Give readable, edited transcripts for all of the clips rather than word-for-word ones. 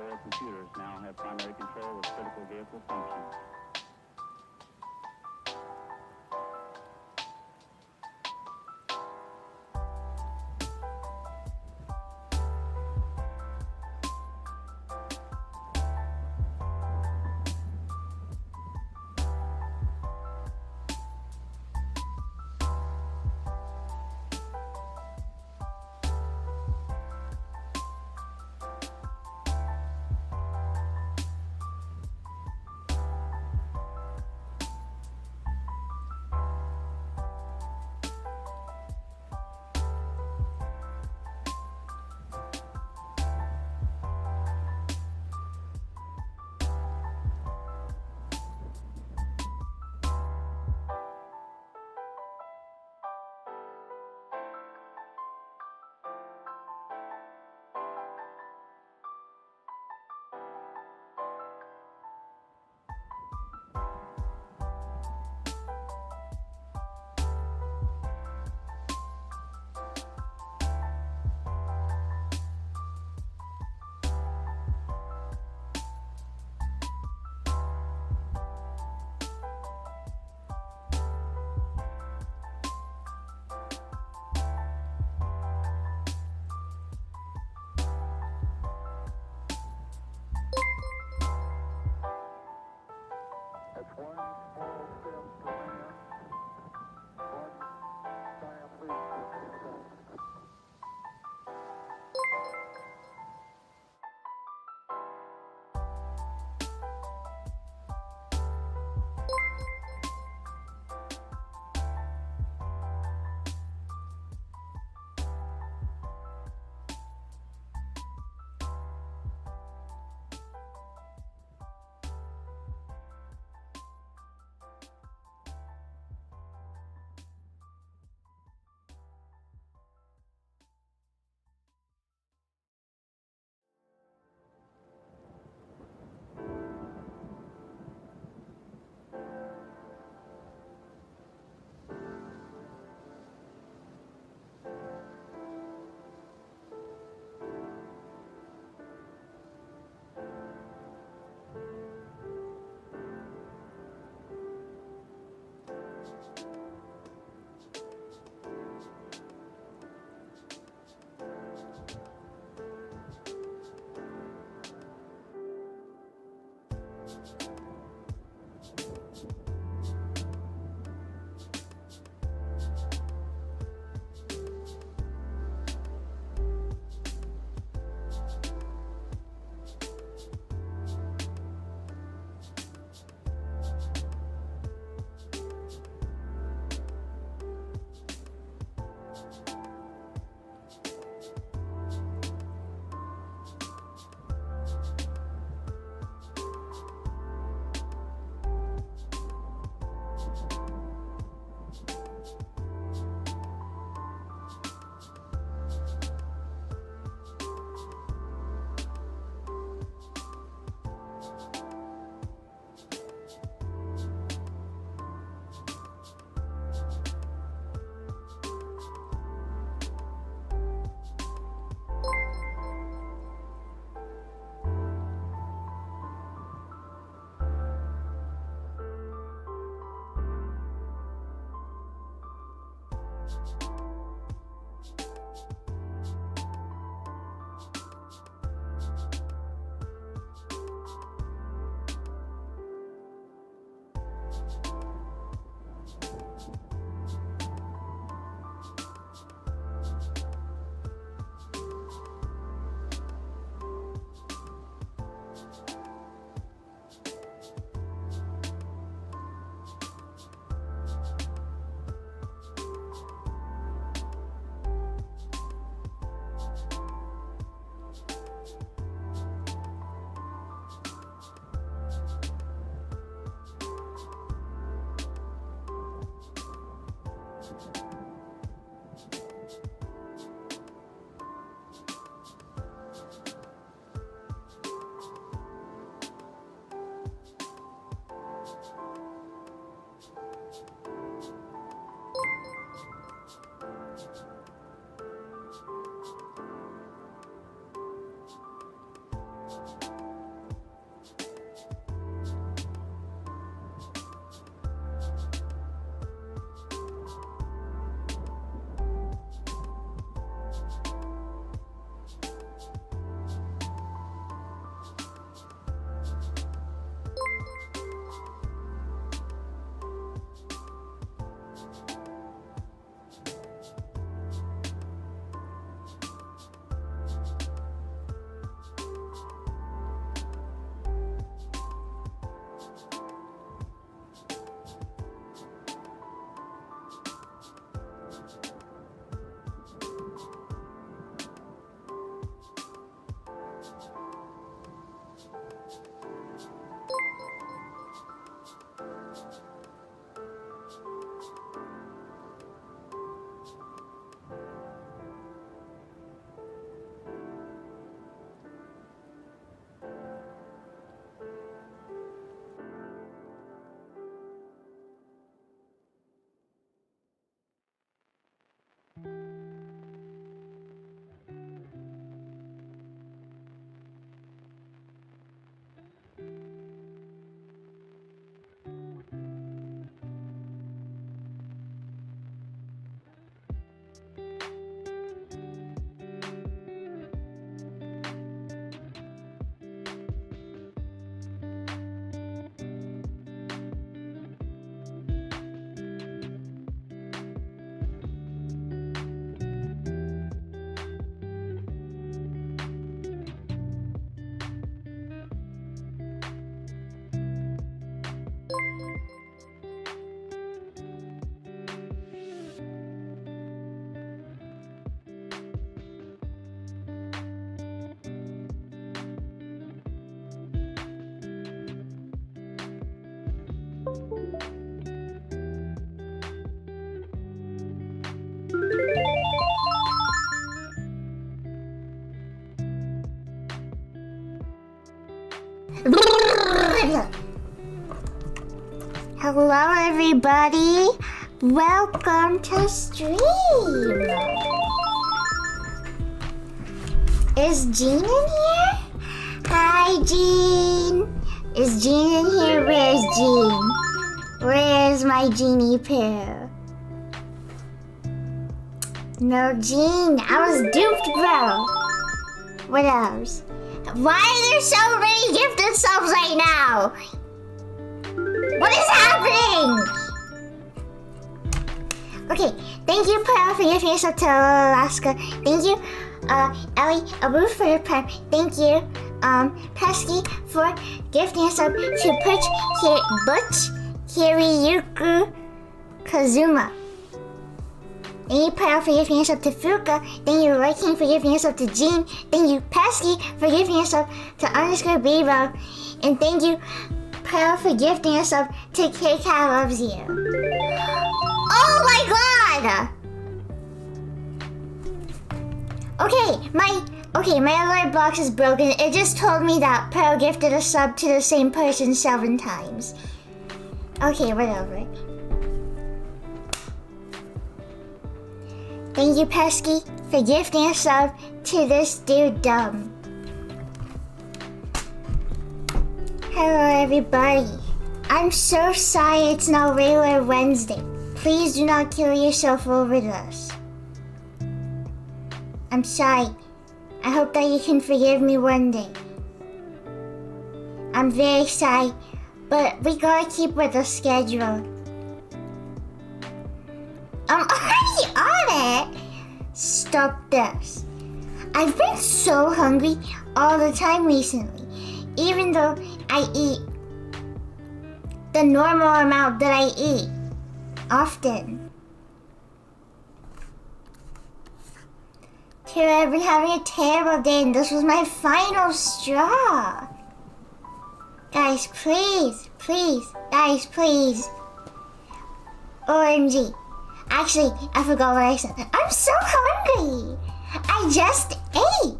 4 computers now have primary control of critical vehicle functions. Hello everybody, welcome to stream. Is Jean in here? Hi Jean. Is Jean in here? Where's Jean? Where's my Genie Poo? No Jean, I was duped, bro. What else? Why are there so many gifted subs right now? What is happening? Okay, thank you, Pearl, for gifting us up to Alaska. Thank you, Ellie, Abu for your prime. Thank you, Pesky for gifting us up to Butch Kiriyuku Kazuma. Thank you, Pearl, for gifting us up to Fuka. Thank you, Roy King, for gifting us up to Jean. Thank you, Pesky, for gifting us up to underscore Bebo. And thank you, Pearl, for gifting us up to KK Loves You. Oh my god! Okay, my alert box is broken. It just told me that Pearl gifted a sub to the same person 7 times. Okay, whatever. Thank you, Pesky, for gifting a sub to this dude dumb. Hello, everybody. I'm so sorry it's not regular Wednesday. Please do not kill yourself over this. I'm sorry. I hope that you can forgive me one day. I'm very sorry, but we gotta keep with the schedule. I'm already on it! Stop this. I've been so hungry all the time recently, even though I eat the normal amount that I eat often. Here I've been having a terrible day and this was my final straw. Guys, please, guys, please. OMG. Actually, I forgot what I said. I'm so hungry. I just ate.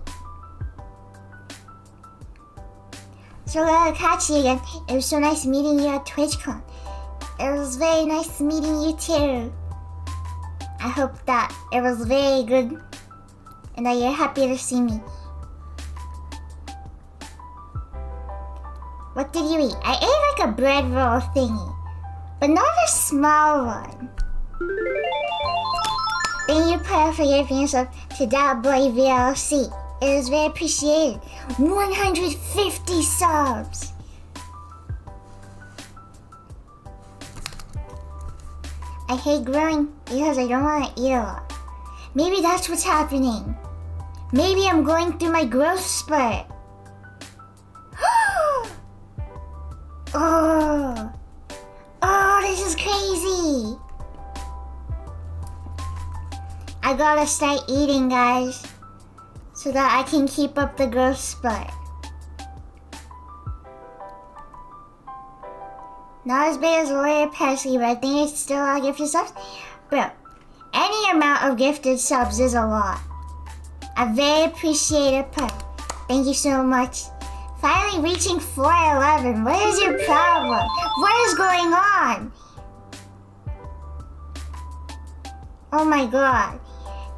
So glad to catch you again. It was so nice meeting you at TwitchCon. It was very nice meeting you too. I hope that it was very good and that you're happy to see me. What did you eat? I ate like a bread roll thingy, but not a small one. Thank you, Pearl, for giving us up to that boy VLC. It is very appreciated. 150 subs. I hate growing because I don't want to eat a lot. Maybe that's what's happening. Maybe I'm going through my growth spurt. Oh, this is crazy. I gotta start eating, guys, so that I can keep up the growth spurt. Not as big as Warrior Pesky, but I think it's still a lot of gifted subs. Bro, any amount of gifted subs is a lot. I very appreciate it, Pearl. Thank you so much. Finally reaching 411. What is your problem? What is going on? Oh my god.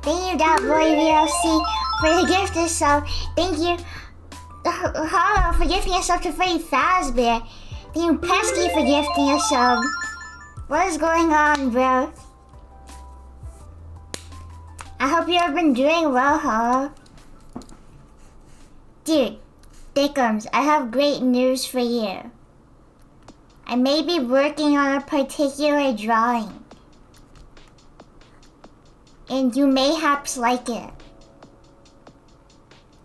Thank you, that boy VLC, for the gifted sub. Thank you, Hollow, for gifting us up to Freddy Fazbear. Thank you, Pesky, for gifting us sub. What is going on, bro? I hope you have been doing well, Hollow. Dude, Dickums, I have great news for you. I may be working on a particular drawing, and you mayhaps like it.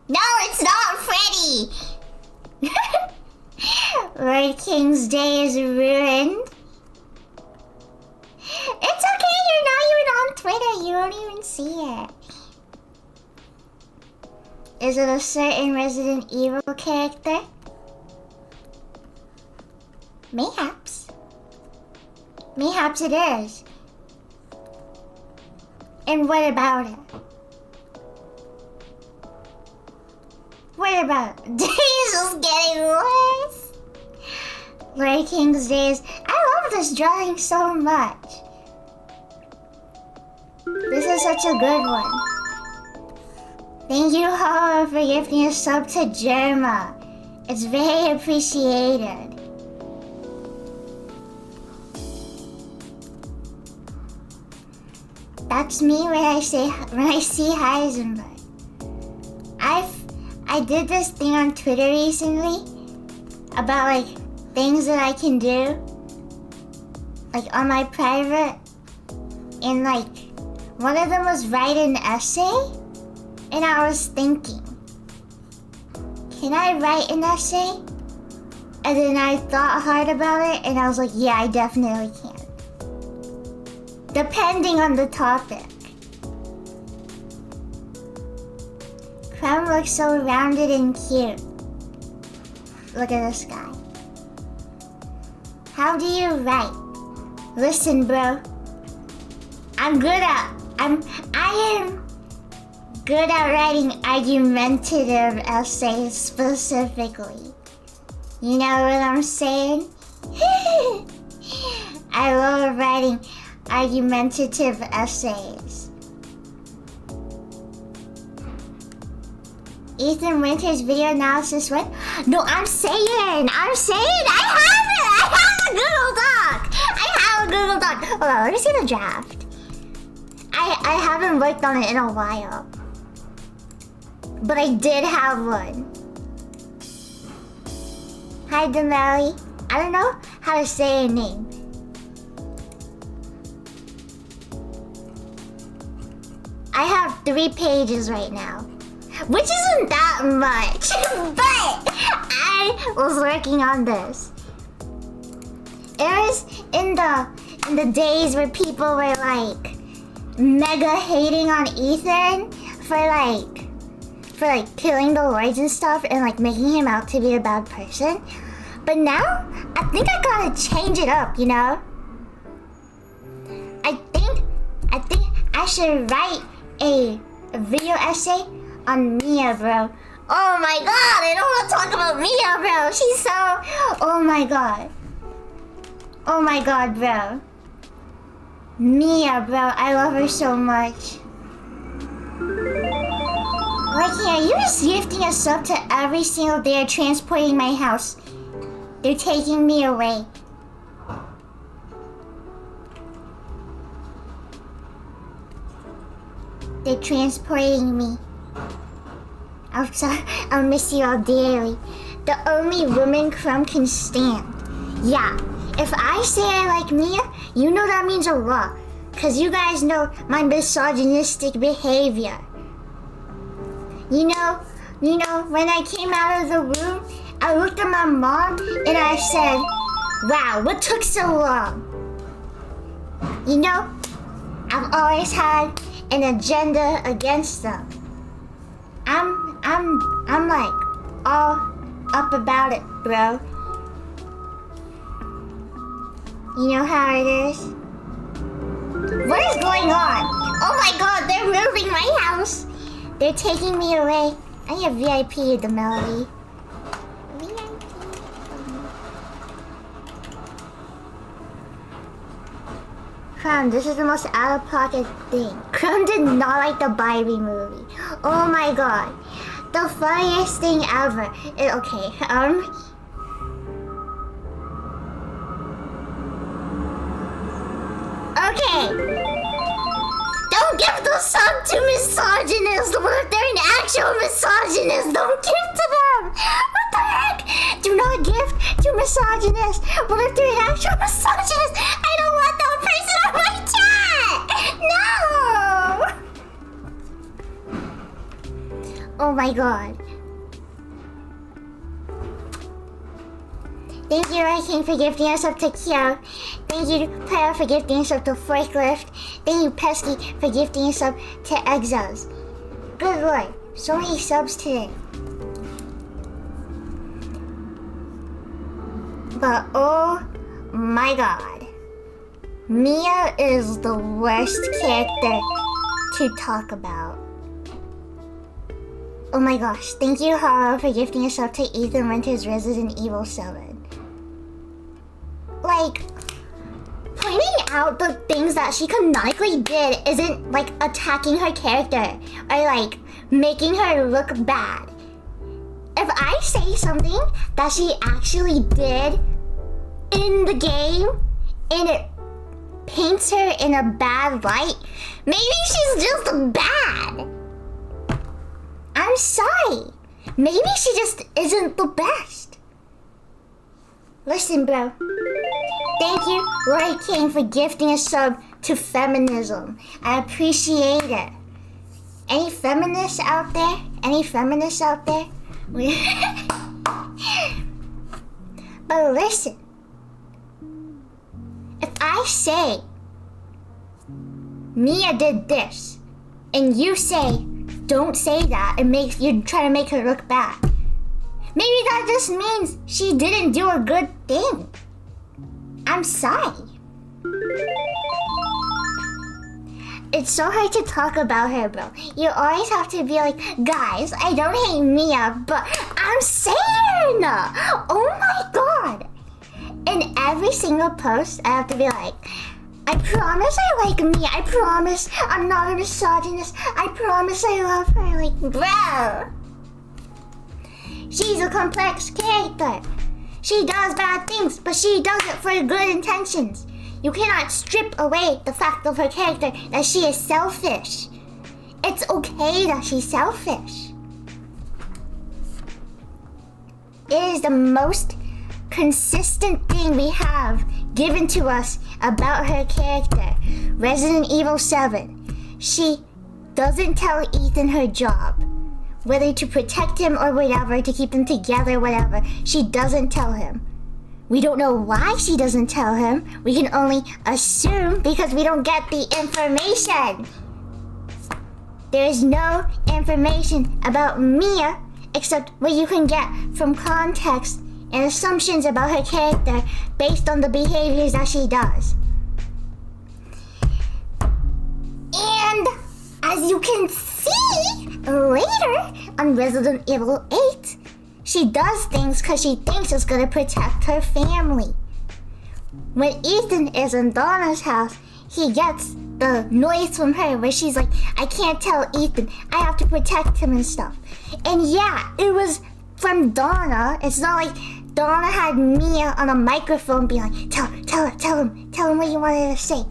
No, it's not Freddy! Lord King's day is ruined. It's okay, you're not even on Twitter. You don't even see it. Is it a certain Resident Evil character? Mayhaps. Mayhaps it is. And what about it? What about it? This is getting worse. Larry King's Days. I love this drawing so much. This is such a good one. Thank you, Horror, for gifting a sub to Jerma. It's very appreciated. That's me when I see Heisenberg. I did this thing on Twitter recently about like things that I can do like on my private, and like one of them was write an essay, and I was thinking, can I write an essay? And then I thought hard about it and I was like, yeah, I definitely can. Depending on the topic. Crumb looks so rounded and cute. Look at this guy. How do you write? Listen, bro. I am good at writing argumentative essays specifically. You know what I'm saying? I love writing argumentative essays. Ethan Winter's video analysis what? No, I'm saying I have a Google Doc. Hold on, let me see the draft. I haven't worked on it in a while. But I did have one. Hi, Demeli. I don't know how to say your name. I have 3 pages right now, which isn't that much, but I was working on this. It was in the days where people were like mega hating on Ethan for killing the lords and stuff and like making him out to be a bad person. But now I think I gotta change it up, you know? I think I should write a video essay on Mia, bro. Oh my god, I don't want to talk about Mia, bro. She's so... Oh my god. Oh my god, bro. Mia, bro. I love her so much. Why can't you just gifting a sub to every single day of transporting my house? They're taking me away. They're transporting me. I'm sorry, I'll miss you all dearly. The only woman Crumb can stand. Yeah, if I say I like Mia, you know that means a lot. Cause you guys know my misogynistic behavior. You know, when I came out of the room, I looked at my mom and I said, wow, what took so long? You know, I've always had an agenda against them. I'm like all up about it, bro. You know how it is? What is going on? Oh my god, they're moving my house. They're taking me away. I have VIP at the Melody. VIP. Crumb, this is the most out-of-pocket thing. Crumb did not like the Barbie movie. Oh my god. The funniest thing ever. Okay. Don't give the sub to misogynists. What if they're an actual misogynist? Don't give to them. What the heck? Do not give to misogynists. What if they're an actual misogynist? I don't want that person on my chat. No. Oh my god. Thank you, King, for gifting us up to Kyo. Thank you, Pyro, for gifting us up to Forklift. Thank you, Pesky, for gifting us up to Exos. Good lord, so many subs today. But oh my god. Mia is the worst character to talk about. Oh my gosh, thank you, Haro, for gifting us up to Ethan Winter's Resident Evil 7. like pointing out the things that she canonically did isn't like attacking her character or like making her look bad. If I say something that she actually did in the game and it paints her in a bad light, maybe she's just bad. I'm sorry. Maybe she just isn't the best. Listen, bro. Thank you, Roy King, for gifting a sub to feminism. I appreciate it. Any feminists out there? Any feminists out there? But listen. If I say Mia did this, and you say don't say that, you're trying to make her look bad. Maybe that just means she didn't do a good thing. I'm sorry. It's so hard to talk about her, bro. You always have to be like, guys, I don't hate Mia, but I'm saying, oh my god. In every single post, I have to be like, I promise I like Mia. I promise I'm not a misogynist. I promise I love her. Like, bro. She's a complex character. She does bad things, but she does it for good intentions. You cannot strip away the fact of her character that she is selfish. It's okay that she's selfish. It is the most consistent thing we have given to us about her character. Resident Evil 7. She doesn't tell Ethan her job. Whether to protect him or whatever, to keep them together, whatever. She doesn't tell him. We don't know why she doesn't tell him. We can only assume because we don't get the information. There is no information about Mia except what you can get from context and assumptions about her character based on the behaviors that she does. And as you can see later on Resident Evil 8, she does things because she thinks it's gonna protect her family. When Ethan is in Donna's house, he gets the noise from her where she's like, I can't tell Ethan, I have to protect him and stuff. And yeah, it was from Donna. It's not like Donna had Mia on a microphone being like, tell him what you wanted to say.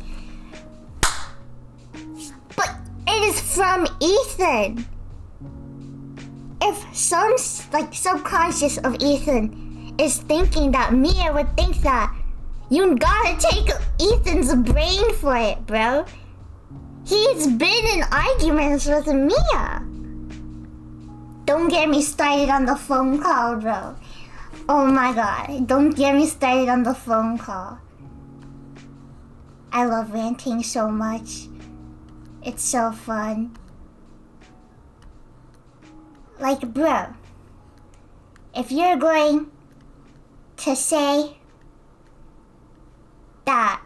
But it is from Ethan. If some subconscious of Ethan is thinking that Mia would think that, you gotta take Ethan's brain for it, bro. He's been in arguments with Mia. Don't get me started on the phone call, bro. Oh my god, don't get me started on the phone call. I love ranting so much. It's so fun. Like, bro, if you're going to say that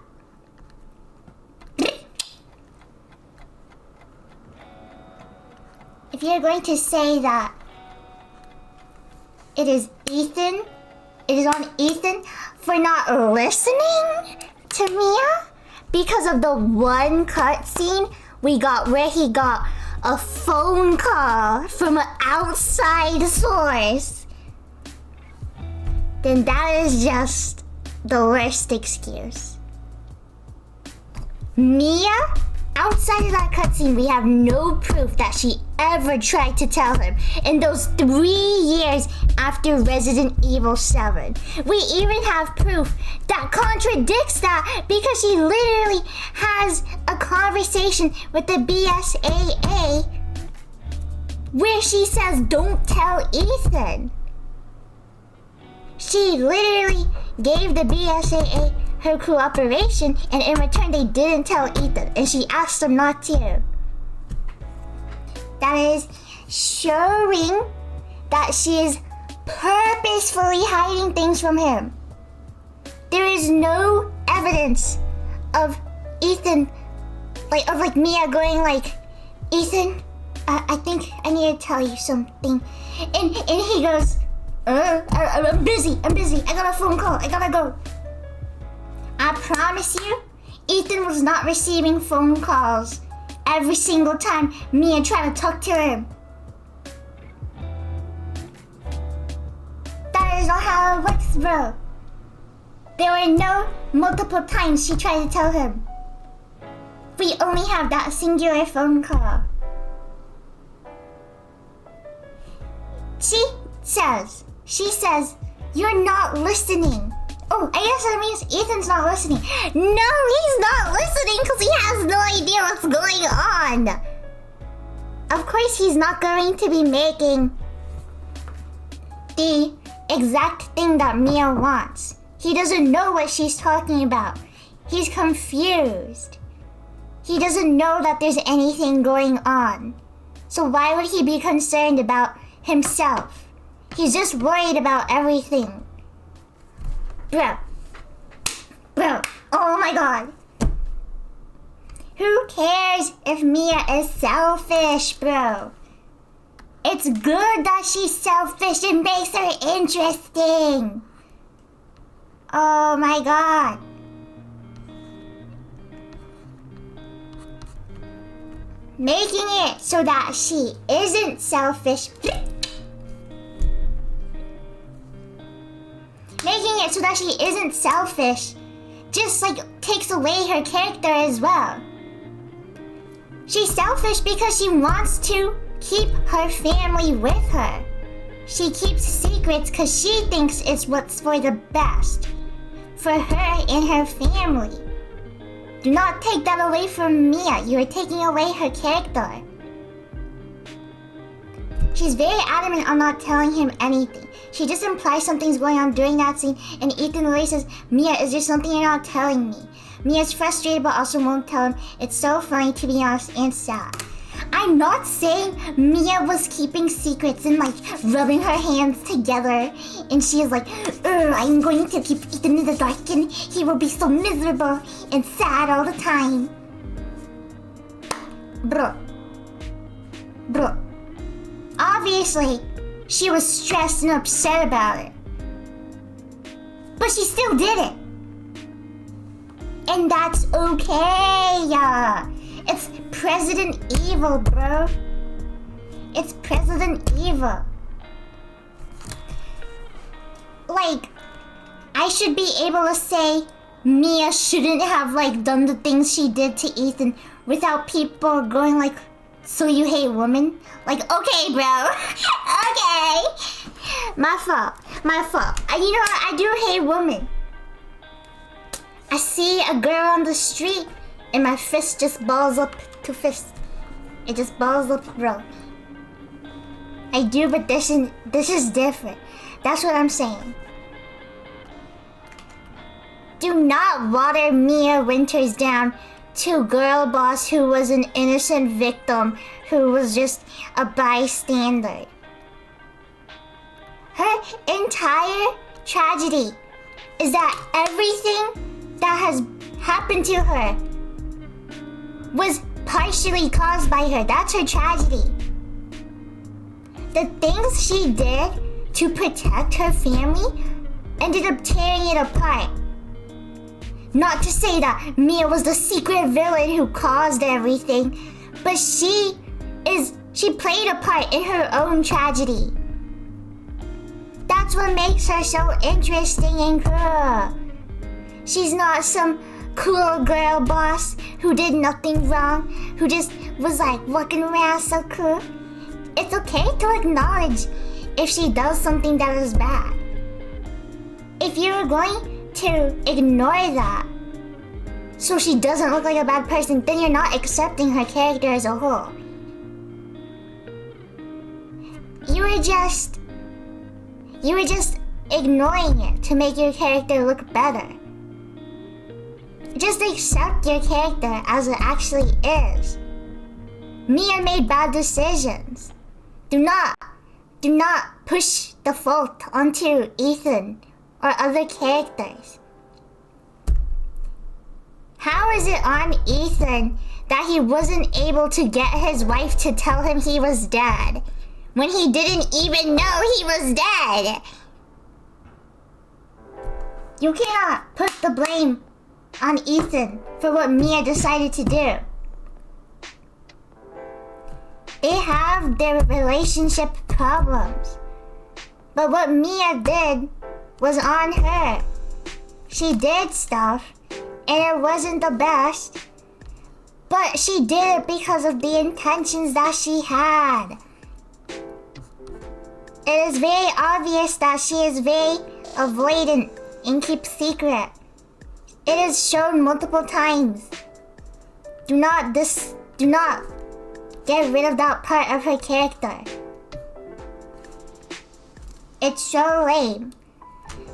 it is on Ethan for not listening to Mia because of the one cutscene we got where he got a phone call from an outside source, then that is just the worst excuse. Mia, outside of that cutscene, we have no proof that she ever tried to tell him in those 3 years after Resident Evil 7. We even have proof that contradicts that because she literally has a conversation with the BSAA where she says, don't tell Ethan. She literally gave the BSAA her cooperation, and in return they didn't tell Ethan, and she asked them not to. That is showing that she is purposefully hiding things from him. There is no evidence of Ethan, like Mia going like, Ethan, I think I need to tell you something. And he goes, I'm busy, I got a phone call, I gotta go. I promise you, Ethan was not receiving phone calls every single time Mia tried to talk to him. That is not how it works, bro. There were no multiple times she tried to tell him. We only have that singular phone call. She says, you're not listening. Oh, I guess that means Ethan's not listening. No, he's not listening because he has no idea what's going on. Of course, he's not going to be making the exact thing that Mia wants. He doesn't know what she's talking about. He's confused. He doesn't know that there's anything going on. So why would he be concerned about himself? He's just worried about everything. Bro, oh my god. Who cares if Mia is selfish, bro? It's good that she's selfish. It makes her interesting. Oh my god. Making it so that she isn't selfish. Making it so that she isn't selfish just like takes away her character as well. She's selfish because she wants to keep her family with her. She keeps secrets because she thinks it's what's for the best for her and her family. Do not take that away from Mia. You are taking away her character. She's very adamant on not telling him anything. She just implies something's going on during that scene, and Ethan literally says, Mia, is there something you're not telling me? Mia's frustrated but also won't tell him. It's so funny, to be honest, and sad. I'm not saying Mia was keeping secrets and like rubbing her hands together, and she is like, I'm going to keep Ethan in the dark and he will be so miserable and sad all the time. Bro. Obviously, she was stressed and upset about it. But she still did it. And that's okay. It's President Evil, bro. It's President Evil. Like, I should be able to say Mia shouldn't have like done the things she did to Ethan without people going like, so you hate women? Like, okay, bro. Okay. My fault. You know what? I do hate women. I see a girl on the street and my fist just balls up to fist. It just balls up, bro. I do, but this is different. That's what I'm saying. Do not water Mia Winters down to girl boss who was an innocent victim who was just a bystander. Her entire tragedy is that everything that has happened to her was partially caused by her. That's her tragedy. The things she did to protect her family ended up tearing it apart. Not to say that Mia was the secret villain who caused everything, but she played a part in her own tragedy. That's what makes her so interesting and cool. She's not some cool girl boss who did nothing wrong, who just was like walking around so cool. It's okay to acknowledge if she does something that is bad. If you're going to ignore that so she doesn't look like a bad person, then you're not accepting her character as a whole. You were just ignoring it to make your character look better. Just accept your character as it actually is. Mia made bad decisions. Do not push the fault onto Ethan or other characters. How is it on Ethan that he wasn't able to get his wife to tell him he was dead when he didn't even know he was dead? You cannot put the blame on Ethan for what Mia decided to do. They have their relationship problems. But what Mia did was on her. She did stuff, and it wasn't the best. But she did it because of the intentions that she had. It is very obvious that she is very avoidant and keeps secret. It is shown multiple times. Do not get rid of that part of her character. It's so lame.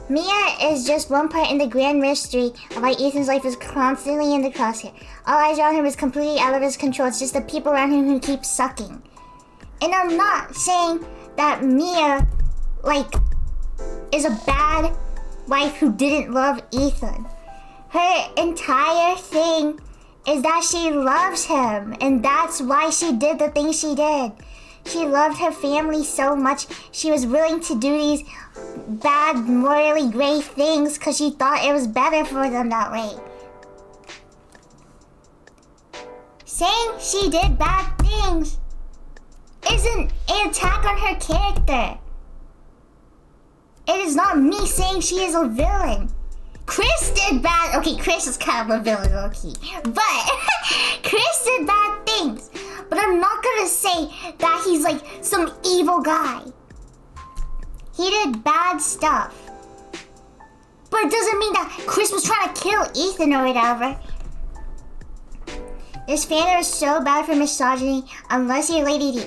Mia is just one part in the grand mystery of why Ethan's life is constantly in the crosshair. All eyes around him is completely out of his control. It's just the people around him who keep sucking. And I'm not saying that Mia, is a bad wife who didn't love Ethan. Her entire thing is that she loves him, and that's why she did the things she did. She loved her family so much, she was willing to do these bad, morally gray things because she thought it was better for them that way. Saying she did bad things isn't an attack on her character. It is not me saying she is a villain. Chris did bad. Okay, Chris is kind of a villain, low-key. But Chris did bad things. But I'm not gonna say that he's some evil guy. He did bad stuff. But it doesn't mean that Chris was trying to kill Ethan or whatever. This fandom is so bad for misogyny unless you're Lady D.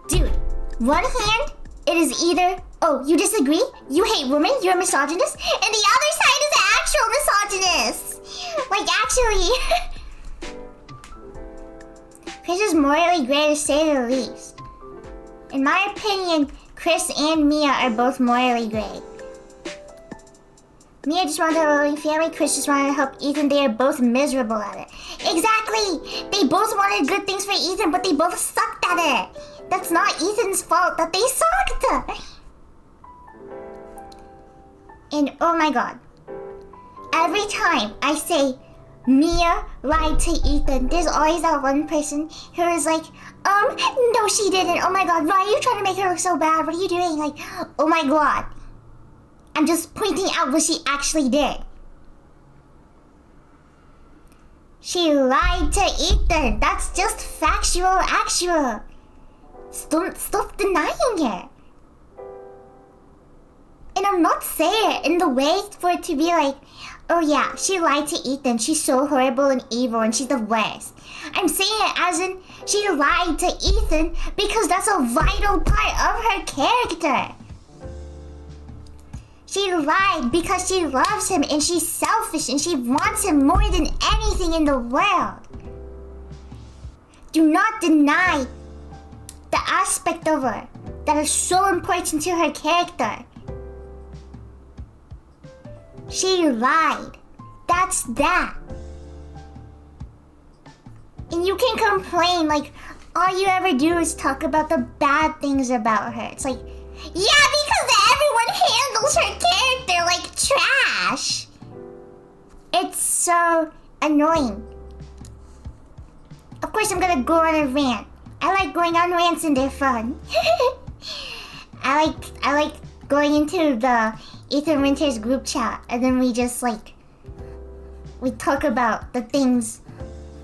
Dude, one hand, it is either, oh, you disagree? You hate women? You're a misogynist? And the other side is an actual misogynist. Actually. Chris is morally gray to say the least. In my opinion, Chris and Mia are both morally gray. Mia just wanted to have a loving family, Chris just wanted to help Ethan. They are both miserable at it. Exactly! They both wanted good things for Ethan, but they both sucked at it. That's not Ethan's fault that they sucked. And oh my god. Every time I say Mia lied to Ethan, there's always that one person who is like, no she didn't. Oh my god, why are you trying to make her look so bad? What are you doing? Oh my god. I'm just pointing out what she actually did. She lied to Ethan. That's just actual. Stop denying it. And I'm not saying it in the way for it to be oh yeah, she lied to Ethan. She's so horrible and evil and she's the worst. I'm saying it as in she lied to Ethan because that's a vital part of her character. She lied because she loves him and she's selfish and she wants him more than anything in the world. Do not deny the aspect of her that is so important to her character. She lied. That's that. And you can complain all you ever do is talk about the bad things about her. It's yeah, because everyone handles her character like trash. It's so annoying. Of course I'm gonna go on a rant. I like going on rants and they're fun. I like going into the Ethan Winters group chat and then we just we talk about the things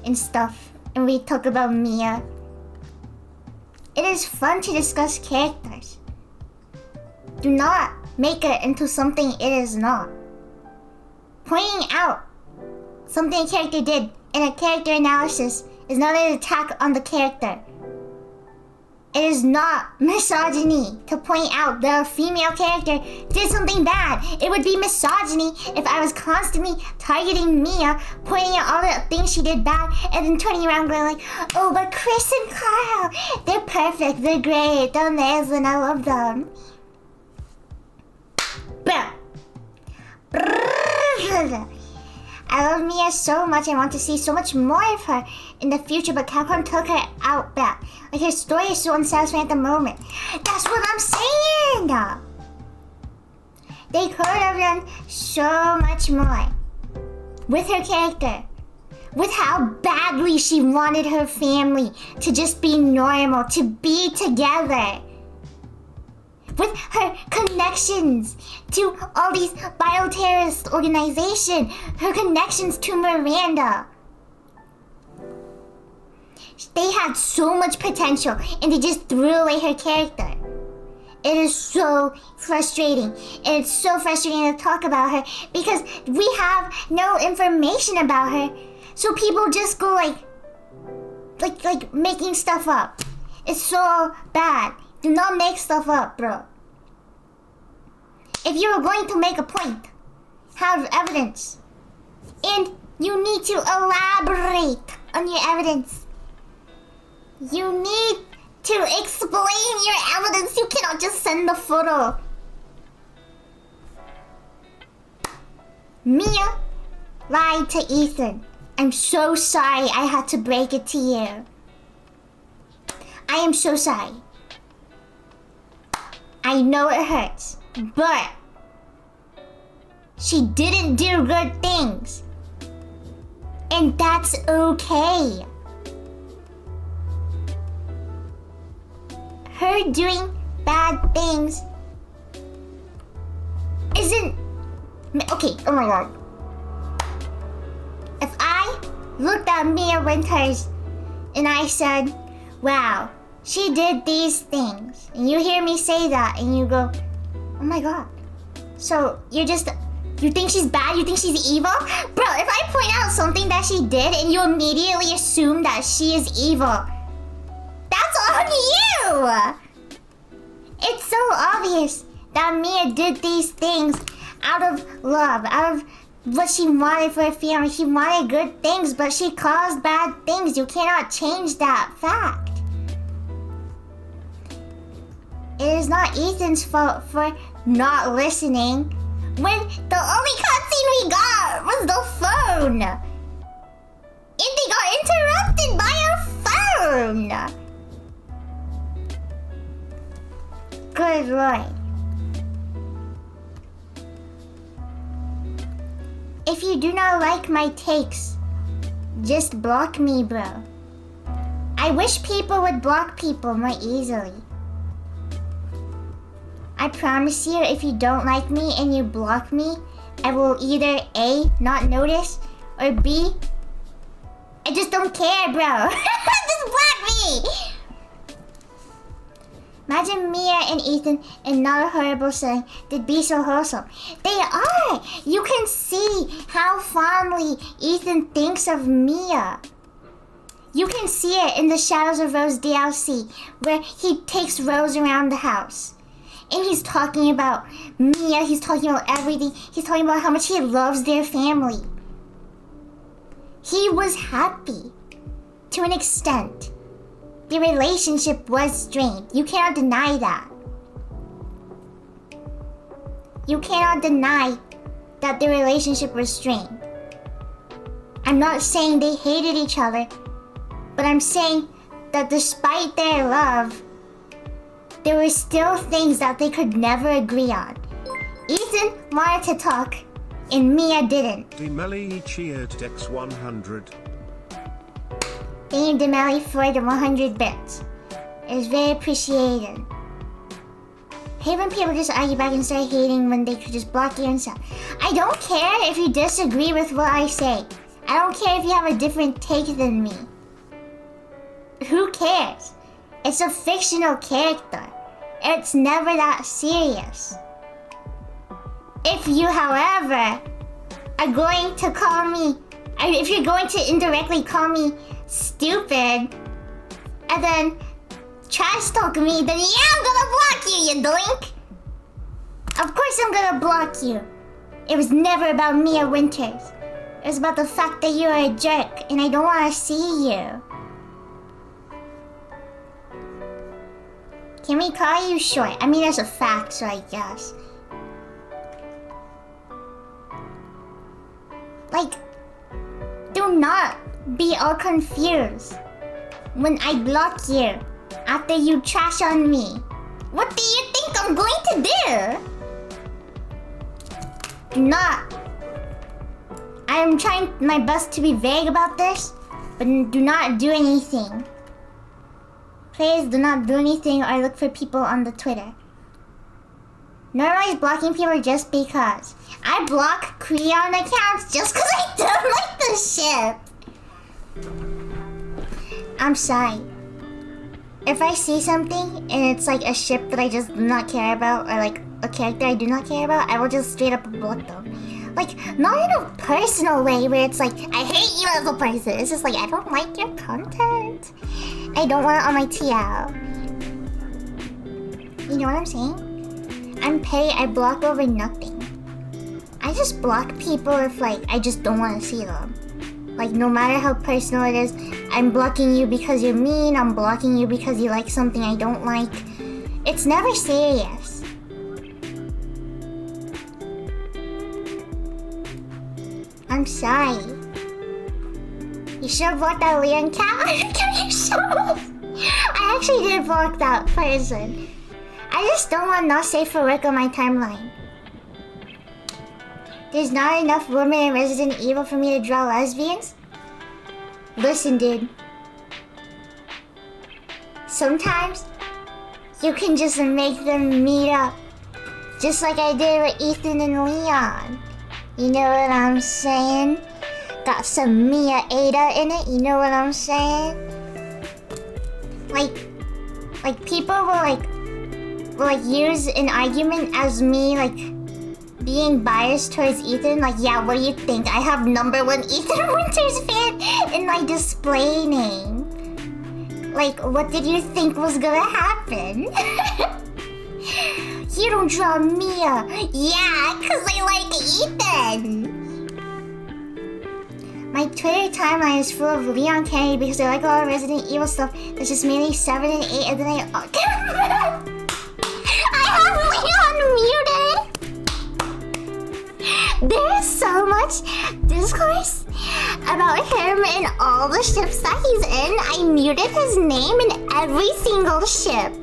and stuff and we talk about Mia. It is fun to discuss characters. Do not make it into something it is not. Pointing out something a character did in a character analysis is not an attack on the character. It is not misogyny to point out the female character did something bad. It would be misogyny if I was constantly targeting Mia, pointing out all the things she did bad, and then turning around going oh, but Chris and Carl, they're perfect, they're great, they're amazing, I love them. I love Mia so much. I want to see so much more of her in the future, but Capcom took her out back. Her story is so unsatisfying at the moment. That's what I'm saying! They could have done so much more. with her character, with how badly she wanted her family to just be normal, to be together, with her connections to all these bioterrorist organizations, her connections to Miranda. They had so much potential and they just threw away her character. It is so frustrating. And it's so frustrating to talk about her because we have no information about her. So people just go like making stuff up. It's so bad. Do not make stuff up, bro. If you're going to make a point, have evidence. And you need to elaborate on your evidence. You need to explain your evidence. You cannot just send the photo. Mia lied to Ethan. I'm so sorry I had to break it to you. I am so sorry. I know it hurts, but she didn't do good things. And that's okay. Her doing bad things isn't... Okay, oh my god. If I looked at Mia Winters and I said, wow, she did these things, and you hear me say that and you go, oh my god. So you think she's bad? You think she's evil? Bro, if I point out something that she did and you immediately assume that she is evil, that's on you! It's so obvious that Mia did these things out of love, out of what she wanted for her family. She wanted good things, but she caused bad things. You cannot change that fact. It is not Ethan's fault for not listening when the only cutscene we got was the phone. And they got interrupted by her phone. Good lord. If you do not like my takes, just block me, bro. I wish people would block people more easily. I promise you, if you don't like me and you block me, I will either A, not notice, or B, I just don't care, bro. Just block me! Imagine Mia and Ethan in Not a Horrible Setting. They'd be so wholesome. They are! You can see how fondly Ethan thinks of Mia. You can see it in the Shadows of Rose DLC, where he takes Rose around the house. And he's talking about Mia, he's talking about everything. He's talking about how much he loves their family. He was happy, to an extent. The relationship was strained. You cannot deny that. You cannot deny that the relationship was strained. I'm not saying they hated each other, but I'm saying that despite their love, there were still things that they could never agree on. Ethan wanted to talk, and Mia didn't. Demelli cheered X100. Thank you, Demelli, for the 100 bits. It was very appreciated. I hate when people just argue back and start hating when they could just block you and stuff. I don't care if you disagree with what I say. I don't care if you have a different take than me. Who cares? It's a fictional character. It's never that serious. If you, however, are going to call me, if you're going to indirectly call me stupid, and then trash talk me, then yeah, I'm gonna block you, you doink! Of course I'm gonna block you. It was never about Mia Winters. It was about the fact that you're a jerk, and I don't want to see you. Can we call you short? I mean, that's a fact, so I guess. Like, do not be all confused when I block you after you trash on me. What do you think I'm going to do? Do not. I'm trying my best to be vague about this, but do not do anything. Please do not do anything or look for people on the Twitter. Normalize blocking people just because. I block Creon accounts just because I don't like the ship. I'm sorry. If I see something and it's like a ship that I just do not care about, or like a character I do not care about, I will just straight up block them. Like, not in a personal way where it's like, I hate you as a person. It's just like, I don't like your content. I don't want it on my TL. You know what I'm saying? I'm petty, I block over nothing. I just block people if like, I just don't want to see them. Like, no matter how personal it is, I'm blocking you because you're mean, I'm blocking you because you like something I don't like. It's never serious. I'm sorry. You should have blocked that Leon cat. I actually did block that person. I just don't want not safe for work on my timeline. There's not enough women in Resident Evil for me to draw lesbians? Listen, dude. Sometimes, you can just make them meet up. Just like I did with Ethan and Leon. You know what I'm saying? Got some Mia Ada in it, you know what I'm saying? Like people will use an argument as me, like, being biased towards Ethan. Like, yeah, what do you think? I have #1 Ethan Winters fan in my display name. Like, what did you think was gonna happen? You don't draw Mia. Yeah, because I like Ethan. My Twitter timeline is full of Leon Kennedy because I like all Resident Evil stuff. There's just mainly 7 and 8, and then I have Leon muted. There is so much discourse about him and all the ships that he's in. I muted his name in every single ship.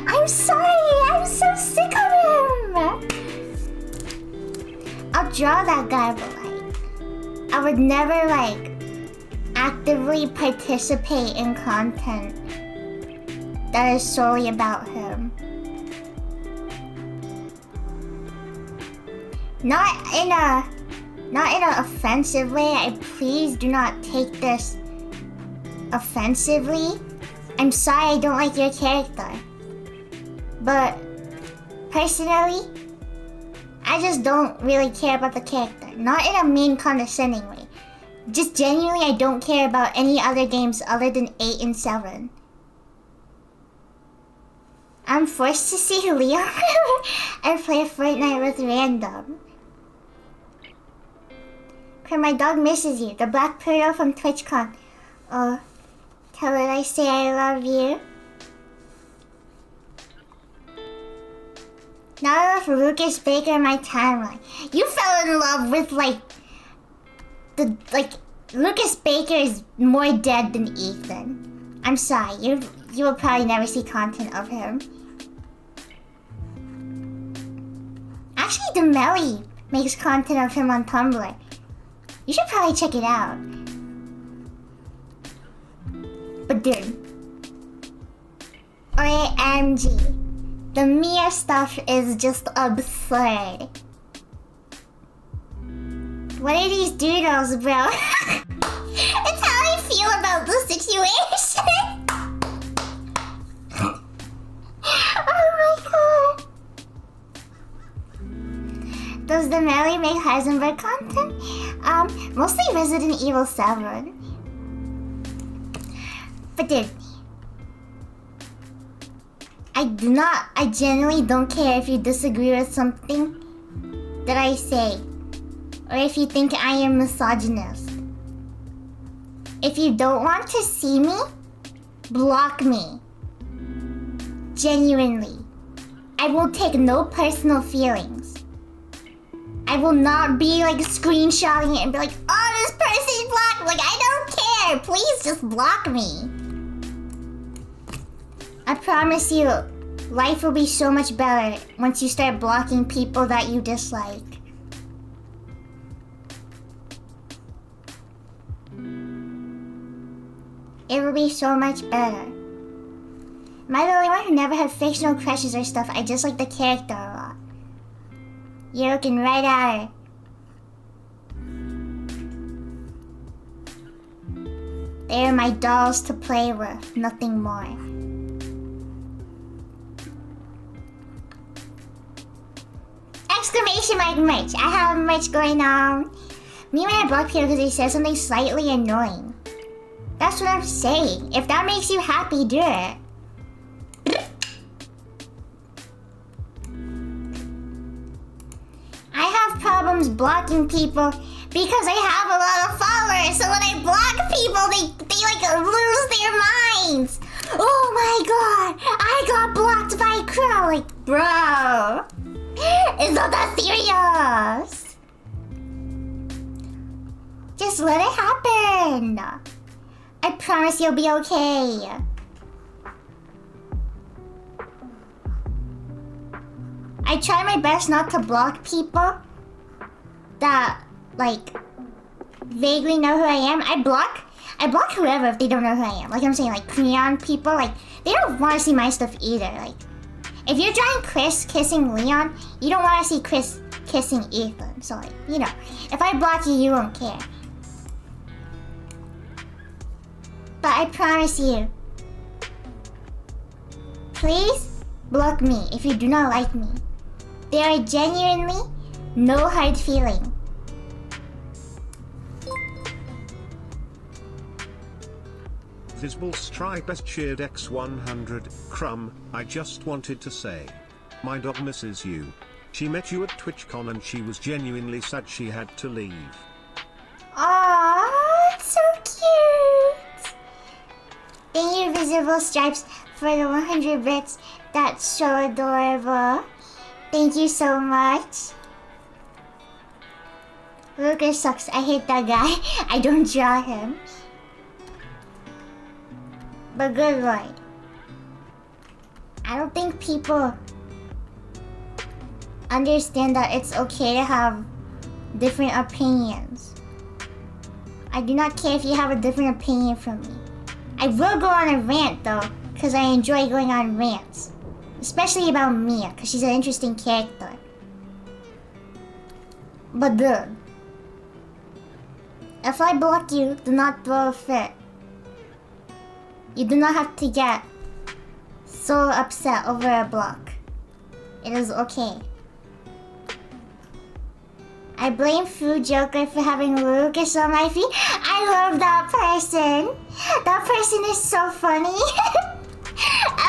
I'm sorry, I'm so sick of him. I'll draw that guy, but like, I would never like actively participate in content that is solely about him. Not in a offensive way. Please do not take this offensively. I'm sorry I don't like your character. But personally, I just don't really care about the character. Not in a mean, condescending way. Just genuinely, I don't care about any other games other than 8 and 7. I'm forced to see Leon and play Fortnite with random. My dog misses you. The Black Pearl from TwitchCon. Oh, tell it I say I love you. Not enough Lucas Baker in my timeline. You fell in love with Lucas Baker is more dead than Ethan. I'm sorry, you will probably never see content of him. Actually, Demelli makes content of him on Tumblr. You should probably check it out. But dude, OMG, the Mia stuff is just absurd. What are these doodles, bro? It's how I feel about the situation. Oh my god. Does the Melly make Heisenberg content? Mostly Resident Evil 7. But dude, I genuinely don't care if you disagree with something that I say, or if you think I am misogynist. If you don't want to see me, block me. Genuinely. I will take no personal feelings. I will not be like screenshotting it and be like, oh, this person blocked. Like, I don't care. Please just block me. I promise you, life will be so much better once you start blocking people that you dislike. It will be so much better. Am I the only one who never had fictional crushes or stuff? I just like the character a lot. You're looking right at her. They are my dolls to play with, nothing more. Exclamation mark merch. I have merch going on. Me and I blocked Peter because he said something slightly annoying. That's what I'm saying. If that makes you happy, do it. I have problems blocking people because I have a lot of followers. So when I block people, they like lose their minds. Oh my god, I got blocked by Crow. Like, bro, it's not that serious. Just let it happen. I promise you'll be okay. I try my best not to block people that, like, vaguely know who I am. I block whoever if they don't know who I am. Like I'm saying, like, Creon people, like, they don't want to see my stuff either. Like, if you're drawing Chris kissing Leon, you don't want to see Chris kissing Ethan. So, like, you know, if I block you, you won't care. But I promise you, please block me if you do not like me. There are genuinely no hard feeling. Visible Stripe has cheered X100. Crumb, I just wanted to say. My dog misses you. She met you at TwitchCon and she was genuinely sad she had to leave. Aww, it's so cute. Thank you, Visible Stripes, for the 100 bits. That's so adorable. Thank you so much. Lucas sucks. I hate that guy. I don't draw him. But good lord. I don't think people understand that it's okay to have different opinions. I do not care if you have a different opinion from me. I will go on a rant though, because I enjoy going on rants. Especially about Mia, because she's an interesting character. But dude, if I block you, do not throw a fit. You do not have to get so upset over a block. It is okay. I blame Food Joker for having Lucas on my feed. I love that person. That person is so funny.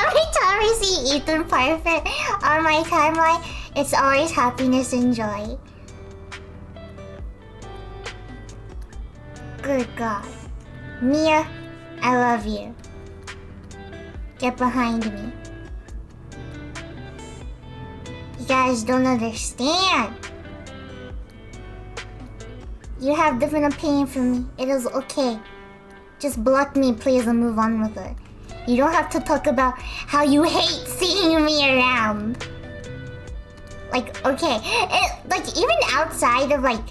Every time I see Ethan Perfect on my timeline, it's always happiness and joy. Good God. Mia, I love you. Get behind me. You guys don't understand. You have different opinion from me. It is okay. Just block me, please, and move on with it. You don't have to talk about how you hate seeing me around. Like, okay. Like, even outside of, like,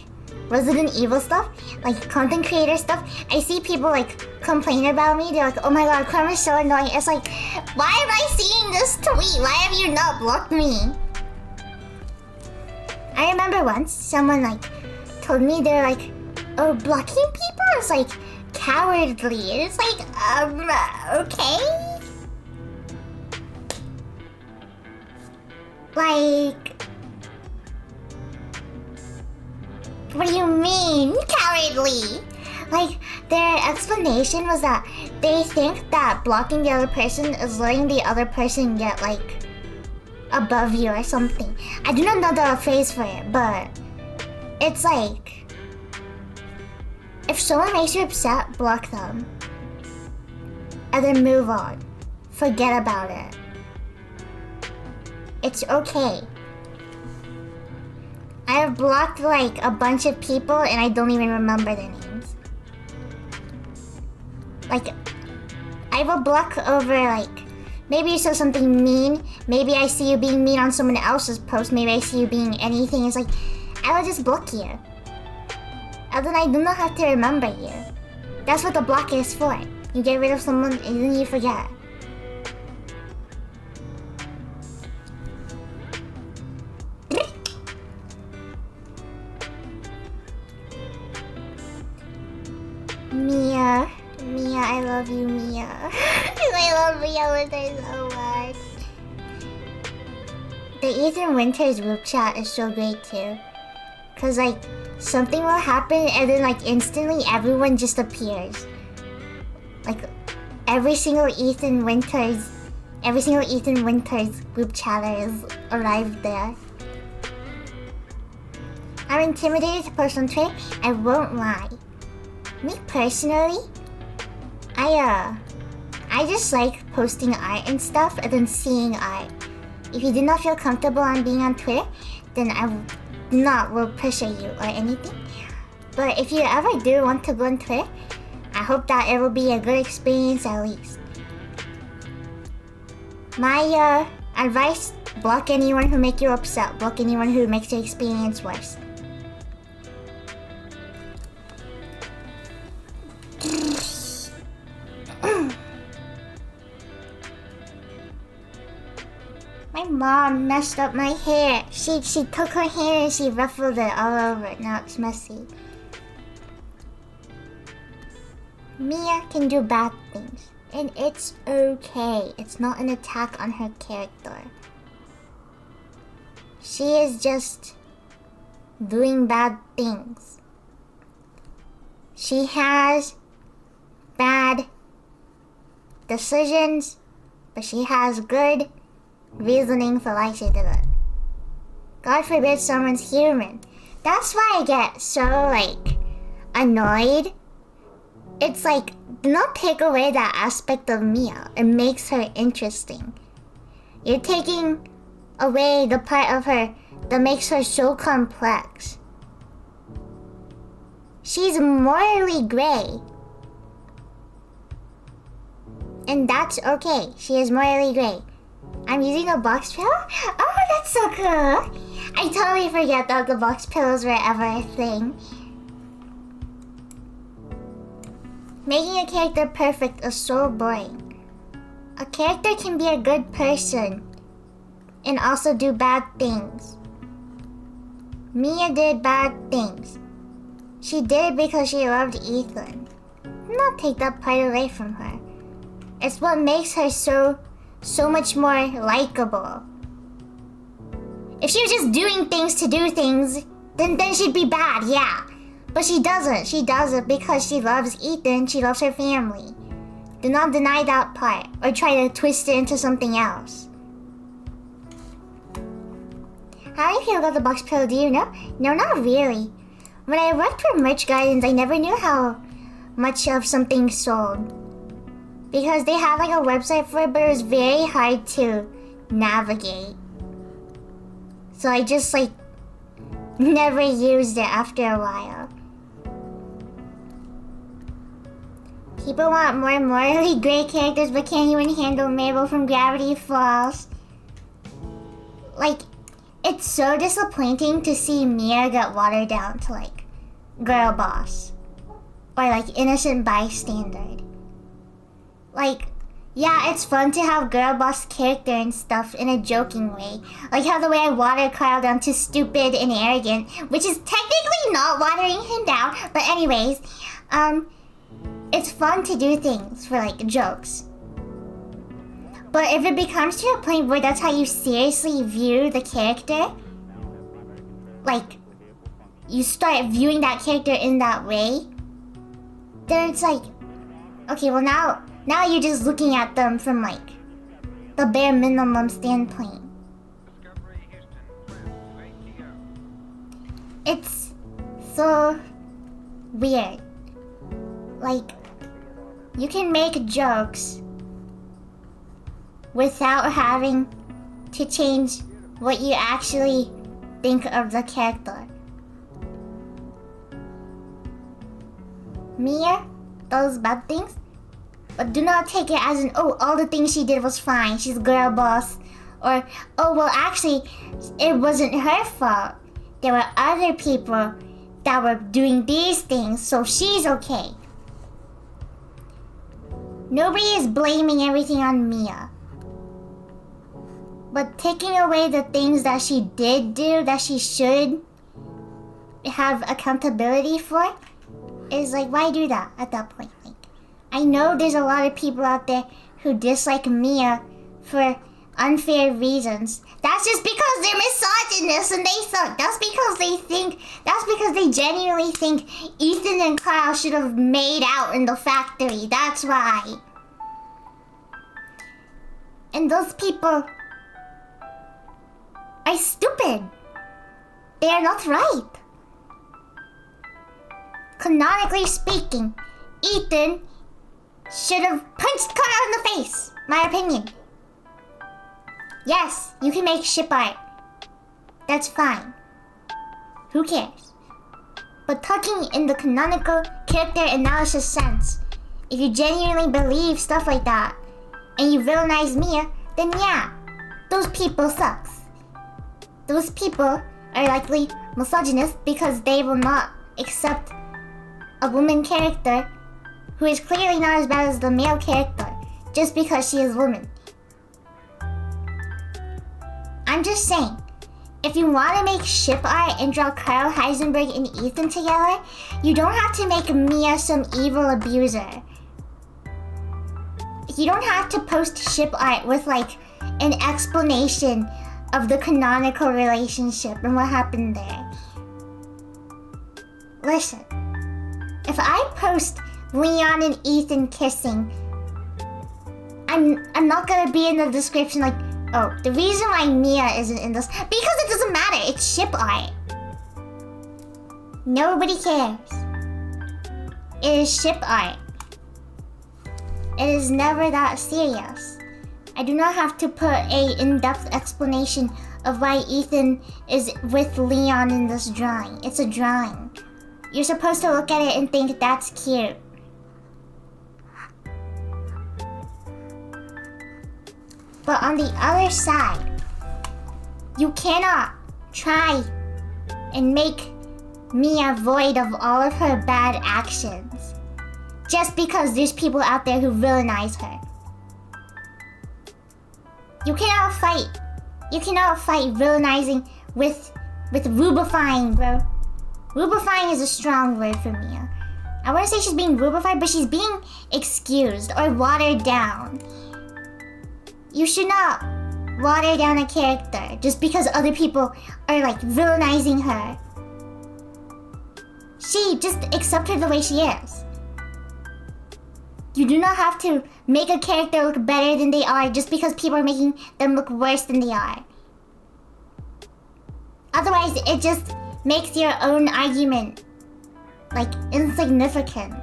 Resident Evil stuff, like, content creator stuff, I see people, like, complain about me. They're like, oh my god, Crumb is so annoying. It's like, why am I seeing this tweet? Why have you not blocked me? I remember once, someone, like, told me they're like, oh, blocking people is, like, cowardly. And it's like, okay? Like, what do you mean, cowardly? Like, their explanation was that they think that blocking the other person is letting the other person get, like, above you or something. I do not know the phrase for it, but it's like, if someone makes you upset, block them. And then move on. Forget about it. It's okay. I have blocked like a bunch of people and I don't even remember their names. Like, I will block over like, maybe you saw something mean, maybe I see you being mean on someone else's post, maybe I see you being anything, it's like, I will just block you. And then I do not have to remember you. That's what the block is for. You get rid of someone and then you forget. Mia, I love you, Mia. I love Mia with her so much. The Ethan Winters group chat is so great too. Cause like, something will happen and then like instantly everyone just appears. Like, every single Ethan Winters group chatter is arrived there. I'm intimidated to post on Twitter, I won't lie. Me personally, I just like posting art and stuff and then seeing art. If you do not feel comfortable on being on Twitter, then I will pressure you or anything. But if you ever do want to go on Twitter, I hope that it will be a good experience at least. My advice, block anyone who make you upset. Block anyone who makes your experience worse. My mom messed up my hair. She took her hair and she ruffled it all over. Now it's messy. Mia can do bad things, and it's okay. It's not an attack on her character. She is just doing bad things. She has bad decisions, but she has good reasoning for why she did it. God forbid someone's human. That's why I get so, like, annoyed. It's like, do not take away that aspect of Mia. It makes her interesting. You're taking away the part of her that makes her so complex. She's morally gray. And that's okay. She is morally gray. I'm using a box pillow? Oh, that's so cool. I totally forget that the box pillows were ever a thing. Making a character perfect is so boring. A character can be a good person and also do bad things. Mia did bad things. She did it because she loved Ethan. Do not take that part away from her. It's what makes her so much more likable. If she was just doing things to do things, then she'd be bad, yeah. But she doesn't. She does it because she loves Ethan, she loves her family. Do not deny that part or try to twist it into something else. How do you feel about the box pillow, do you know? No, not really. When I worked for Merch Gardens, I never knew how much of something sold. Because they had like a website for it, but it was very hard to navigate. So I just like never used it after a while. People want more morally gray characters, but can't even handle Mabel from Gravity Falls. Like, it's so disappointing to see Mia get watered down to like girl boss or like innocent bystander. Like, yeah, it's fun to have girl boss character and stuff in a joking way. Like how the way I watered Carl down to stupid and arrogant, which is technically not watering him down. But anyways, it's fun to do things for like jokes. But if it becomes to a point where that's how you seriously view the character, like you start viewing that character in that way, then it's like, okay, well now you're just looking at them from like the bare minimum standpoint. It's so weird. Like, you can make jokes without having to change what you actually think of the character. Mia does bad things, but do not take it as an, oh, all the things she did was fine, she's girl boss. Or, oh, well, actually, it wasn't her fault. There were other people that were doing these things, so she's okay. Nobody is blaming everything on Mia. But taking away the things that she did do that she should have accountability for is like, why do that at that point? Like, I know there's a lot of people out there who dislike Mia for unfair reasons. That's just because they're misogynists and they suck. That's because they genuinely think Ethan and Kyle should have made out in the factory. That's why. And those people are stupid. They are not right. Canonically speaking, Ethan should have punched Kyle in the face. My opinion. Yes, you can make ship art. That's fine. Who cares? But talking in the canonical character analysis sense, if you genuinely believe stuff like that, and you villainize Mia, then yeah, those people sucks. Those people are likely misogynist because they will not accept a woman character who is clearly not as bad as the male character just because she is woman. I'm just saying, if you want to make ship art and draw Kyle Heisenberg and Ethan together, you don't have to make Mia some evil abuser. You don't have to post ship art with like an explanation of the canonical relationship and what happened there. Listen, if I post Leon and Ethan kissing, I'm not gonna be in the description like, oh, the reason why Mia isn't in this, because it doesn't matter, it's ship art. Nobody cares. It is ship art. It is never that serious. I do not have to put a in-depth explanation of why Ethan is with Leon in this drawing. It's a drawing. You're supposed to look at it and think that's cute. But on the other side, you cannot try and make Mia void of all of her bad actions just because there's people out there who villainize her. You cannot fight. You cannot fight villainizing with rubifying, bro. Rubifying is a strong word for Mia. I wouldn't say she's being rubified, but she's being excused or watered down. You should not water down a character just because other people are like villainizing her. Just accept her the way she is. You do not have to make a character look better than they are just because people are making them look worse than they are. Otherwise, it just makes your own argument like insignificant.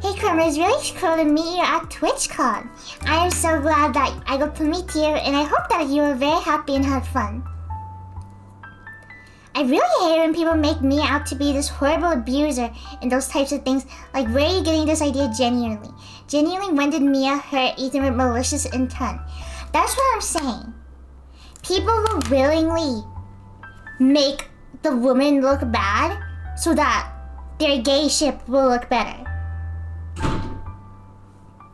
Hey Kramer, it's really cool to meet you at TwitchCon. I am so glad that I got to meet you and I hope that you were very happy and had fun. I really hate when people make me out to be this horrible abuser and those types of things. Like, where are you getting this idea genuinely? Genuinely, when did Mia hurt Ethan with malicious intent? That's what I'm saying. People will willingly make the woman look bad so that their gay ship will look better.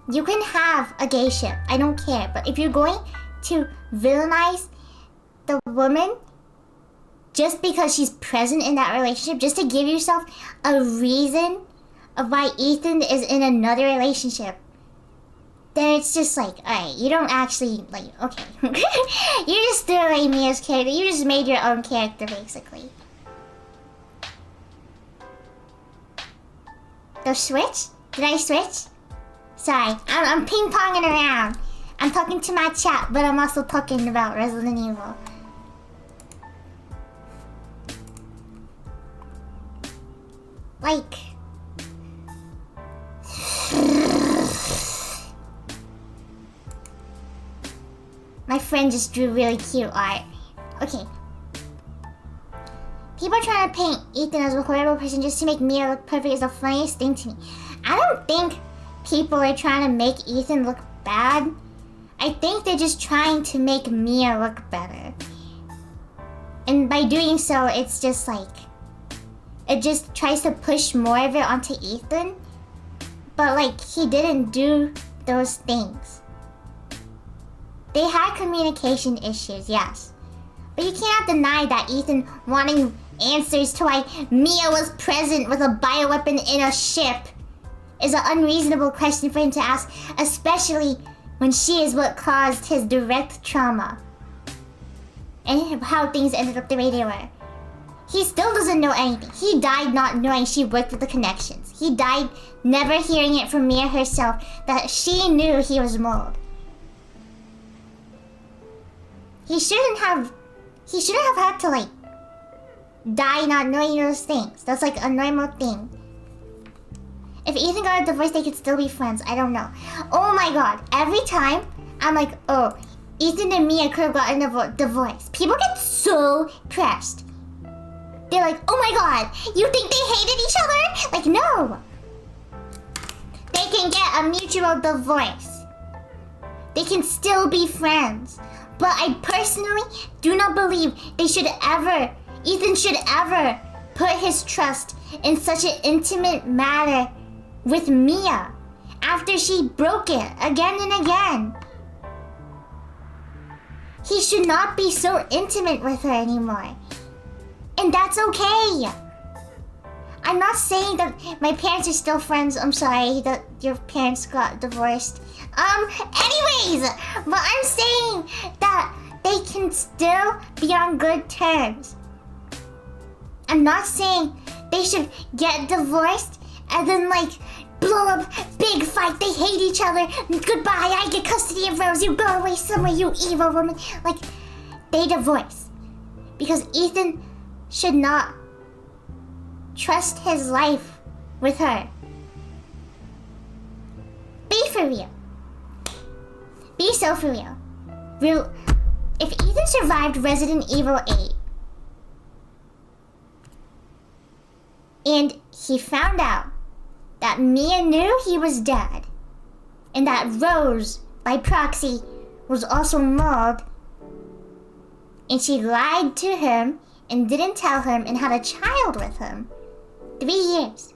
You can have a gay ship, I don't care. But if you're going to villainize the woman just because she's present in that relationship, just to give yourself a reason of why Ethan is in another relationship, then it's just like, alright, you don't actually, like, okay. You just threw away Mia's character. You just made your own character, basically. The switch? Did I switch? Sorry, I'm ping-ponging around. I'm talking to my chat, but I'm also talking about Resident Evil. Like... My friend just drew really cute art. Okay. People are trying to paint Ethan as a horrible person just to make Mia look perfect is the funniest thing to me. I don't think people are trying to make Ethan look bad. I think they're just trying to make Mia look better. And by doing so, it's just like... It just tries to push more of it onto Ethan. But like, he didn't do those things. They had communication issues, yes. But you cannot deny that Ethan wanting answers to why Mia was present with a bioweapon in a ship is an unreasonable question for him to ask, especially when she is what caused his direct trauma and how things ended up the way they were. He still doesn't know anything. He died not knowing she worked with the connections. He died never hearing it from Mia herself that she knew he was mold. He shouldn't have had to like die not knowing those things. That's like a normal thing. If Ethan got a divorce, they could still be friends. I don't know. Oh my god. Every time, I'm like, oh, Ethan and Mia could have gotten a divorce. People get so pressed. They're like, oh my god, you think they hated each other? Like, no. They can get a mutual divorce. They can still be friends. But I personally do not believe Ethan should ever put his trust in such an intimate matter with Mia after she broke it again and again. He should not be so intimate with her anymore. And that's okay. I'm not saying that my parents are still friends. I'm sorry that your parents got divorced. Anyways, but I'm saying that they can still be on good terms. I'm not saying they should get divorced and then like blow up, big fight, they hate each other, goodbye, I get custody of Rose, you go away somewhere, you evil woman. Like, they divorce. Because Ethan should not trust his life with her. Be for real. Be so for real. If Ethan survived Resident Evil 8 and he found out that Mia knew he was dead and that Rose, by proxy, was also mauled, and she lied to him and didn't tell him and had a child with him. 3 years.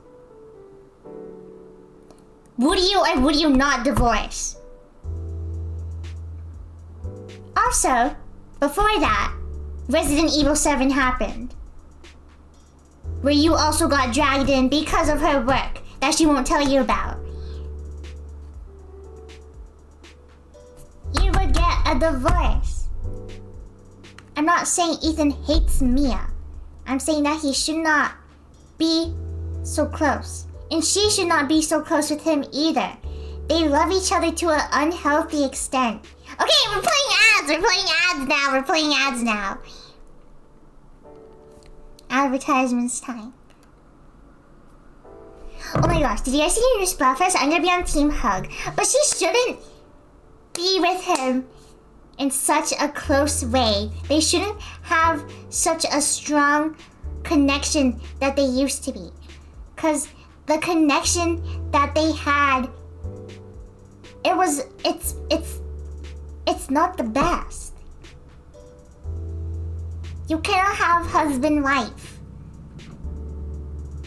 Would you or would you not divorce? Also, before that, Resident Evil 7 happened, where you also got dragged in because of her work that she won't tell you about. You would get a divorce. I'm not saying Ethan hates Mia. I'm saying that he should not be so close. And she should not be so close with him either. They love each other to an unhealthy extent. Okay, we're playing ads now. Advertisements time. Oh my gosh, did you guys see your Splatfest? I'm gonna be on Team Hug. But she shouldn't be with him in such a close way. They shouldn't have such a strong connection that they used to be. Because the connection that they had, it's not the best. You cannot have husband-wife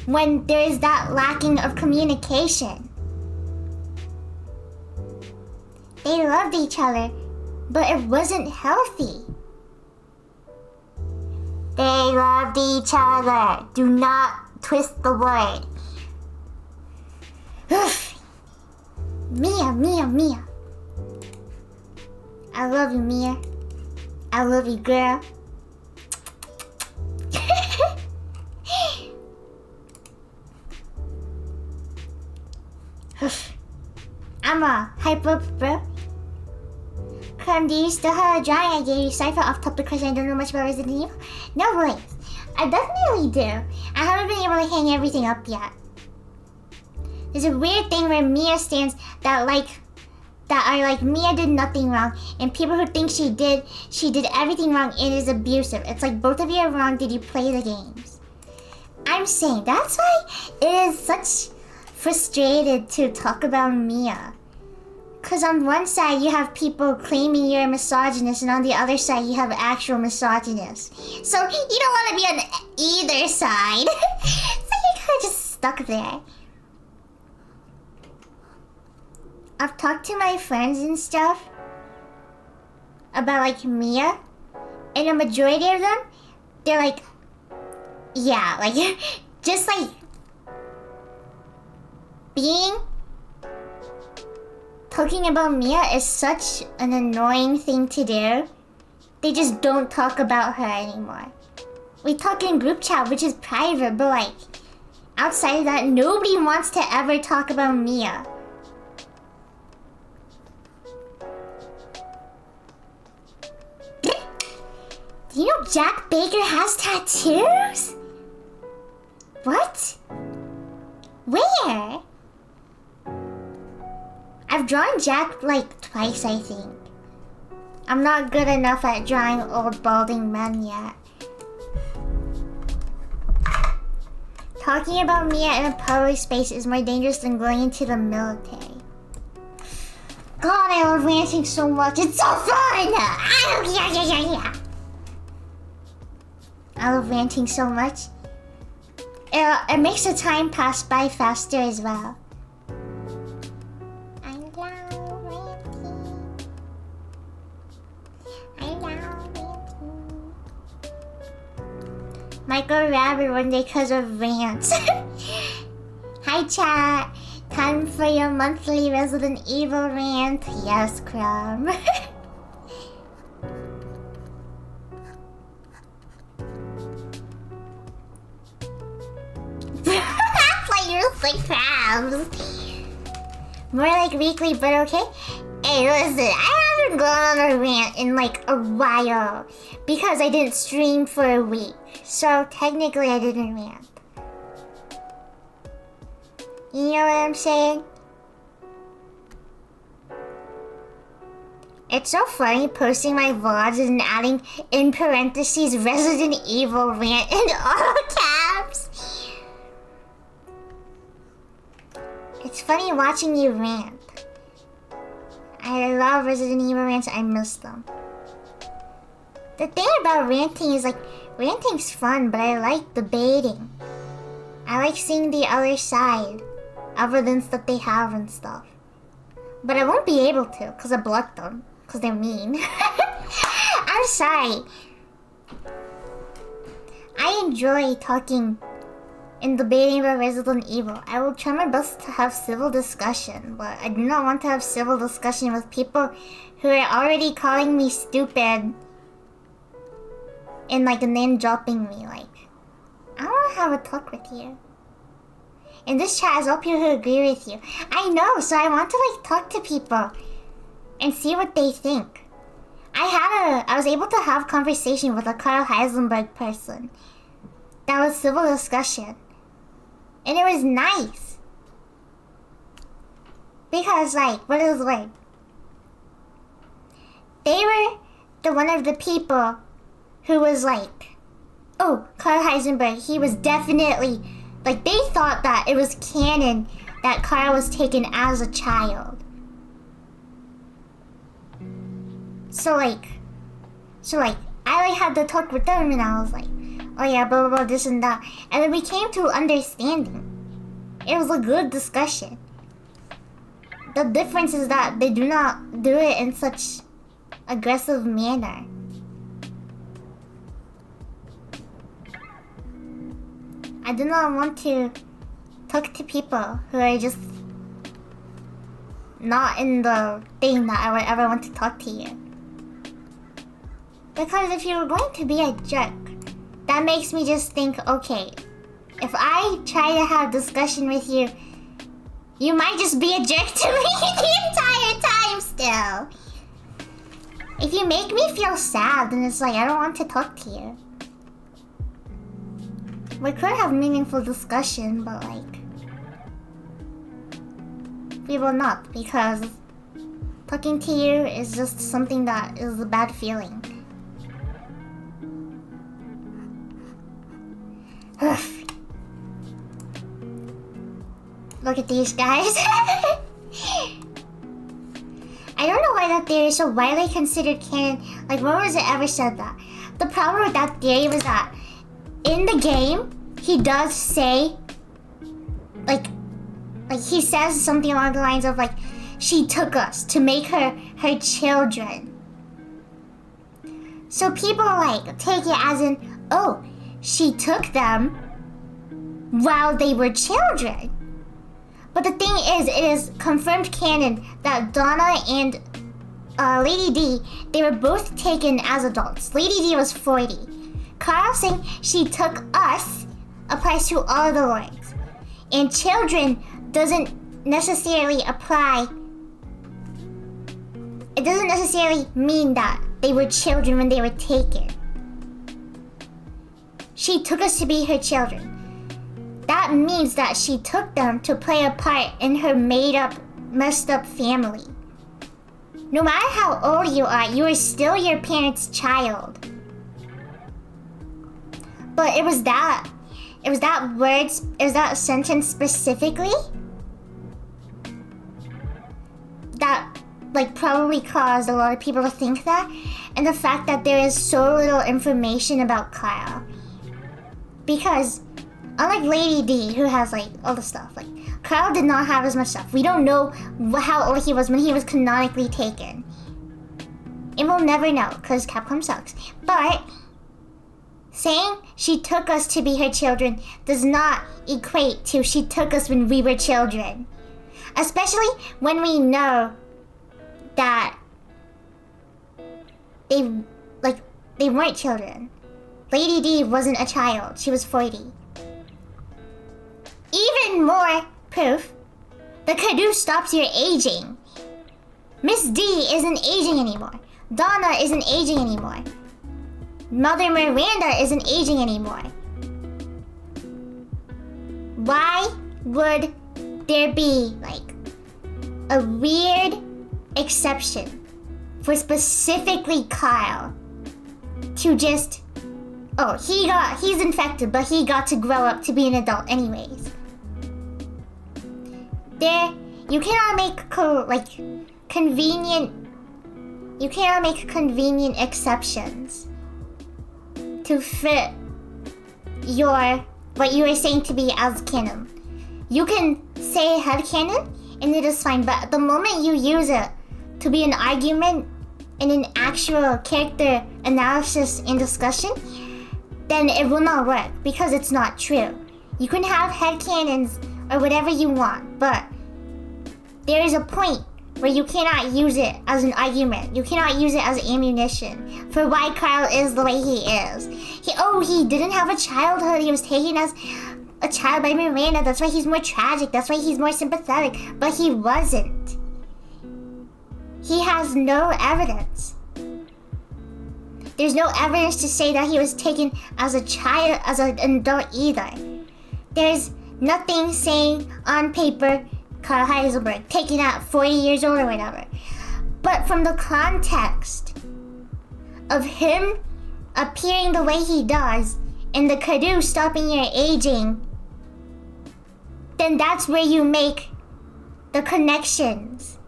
when there is that lacking of communication. They loved each other, but it wasn't healthy. They loved each other. Do not twist the word. Mia. I love you, Mia. I love you, girl. I'm hype up, bro. Do you still have a drawing I gave you? Sorry for off-topic question. I don't know much about Resident Evil. No worries. I definitely do. I haven't been able to hang everything up yet. There's a weird thing where Mia stands that are like Mia did nothing wrong, and people who think she did everything wrong and is abusive. It's like both of you are wrong. Did you play the games? I'm saying that's why it is such frustrated to talk about Mia. Because on one side you have people claiming you're a misogynist, and on the other side you have actual misogynists. So you don't want to be on either side. So you're kind of just stuck there. I've talked to my friends and stuff about like Mia, and a majority of them, they're like, yeah, like just like talking about Mia is such an annoying thing to do. They just don't talk about her anymore. We talk in group chat, which is private, but like outside of that, nobody wants to ever talk about Mia. Do you know Jack Baker has tattoos? What? Where? I've drawn Jack like twice, I think. I'm not good enough at drawing old balding men yet. Talking about Mia in a public space is more dangerous than going into the military. God, I love ranting so much. It's so fun! I love ranting so much. It makes the time pass by faster as well. I love ranting. I love ranting. Might go rabbit one day because of rants. Hi chat. Time for your monthly Resident Evil rant. Yes, Crumb. Like you're like crabs. More like weekly, but okay. Hey, listen, I haven't gone on a rant in like a while because I didn't stream for a week. So technically I didn't rant. You know what I'm saying? It's so funny posting my vlogs and adding in parentheses Resident Evil rant in all caps. It's funny watching you rant. I love Resident Evil rants, I miss them. The thing about ranting is like, ranting's fun, but I like debating. I like seeing the other side, evidence that they have and stuff. But I won't be able to, because I blocked them, because they're mean. I'm sorry. I enjoy talking and debating about Resident Evil. I will try my best to have civil discussion, but I do not want to have civil discussion with people who are already calling me stupid and like name dropping me. Like, I don't want to have a talk with you. In this chat is all people who agree with you. I know, so I want to like talk to people and see what they think. I was able to have conversation with a Carl Heisenberg person. That was civil discussion. And it was nice. Because like, what is the word? They were one of the people who was like, oh, Carl Heisenberg, he was definitely, like they thought that it was canon that Carl was taken as a child. So like, I like had to talk with them and I was like, oh yeah, blah blah blah, this and that. And then we came to understanding. It was a good discussion. The difference is that they do not do it in such aggressive manner. I do not want to talk to people who are just not in the thing that I would ever want to talk to you. Because if you're going to be a jerk, that makes me just think, okay, if I try to have discussion with you, you might just be a jerk to me the entire time still. If you make me feel sad, then it's like, I don't want to talk to you. We could have meaningful discussion, but like, we will not, because talking to you is just something that is a bad feeling. Look at these guys. I don't know why that theory is so widely considered canon. Like, when was it ever said that? The problem with that theory was that in the game, he does say, like he says something along the lines of like, she took us to make her children. So people like take it as in, oh, she took them while they were children. But the thing is, it is confirmed canon that Donna and Lady D, they were both taken as adults. Lady D was 40. Kyle saying she took us applies to all the lords. And children doesn't necessarily apply. It doesn't necessarily mean that they were children when they were taken. She took us to be her children. That means that she took them to play a part in her made-up, messed-up family. No matter how old you are still your parents' child. But it was that sentence specifically that like probably caused a lot of people to think that, and the fact that there is so little information about Kyle. Because unlike Lady D, who has like all the stuff, like Kyle did not have as much stuff. We don't know how old he was when he was canonically taken. And we'll never know, because Capcom sucks. But saying she took us to be her children does not equate to she took us when we were children. Especially when we know that they weren't children. Lady D wasn't a child. She was 40. Even more proof, the Kadu stops your aging. Miss D isn't aging anymore. Donna isn't aging anymore. Mother Miranda isn't aging anymore. Why would there be like a weird exception for specifically Kyle to just, oh, he's infected, but he got to grow up to be an adult anyways. You cannot make convenient exceptions to fit what you are saying to be as canon. You can say headcanon and it is fine, but the moment you use it to be an argument in an actual character analysis and discussion, then it will not work because it's not true. You can have headcanons or whatever you want, but there is a point where you cannot use it as an argument. You cannot use it as ammunition for why Kyle is the way he is. He didn't have a childhood. He was taken as a child by Miranda. That's why he's more tragic. That's why he's more sympathetic. But he wasn't. He has no evidence. There's no evidence to say that he was taken as a child, as an adult either. There's nothing saying on paper Carl Heidelberg taken at 40 years old or whatever. But from the context of him appearing the way he does and the Kadu stopping your aging, then that's where you make the connections.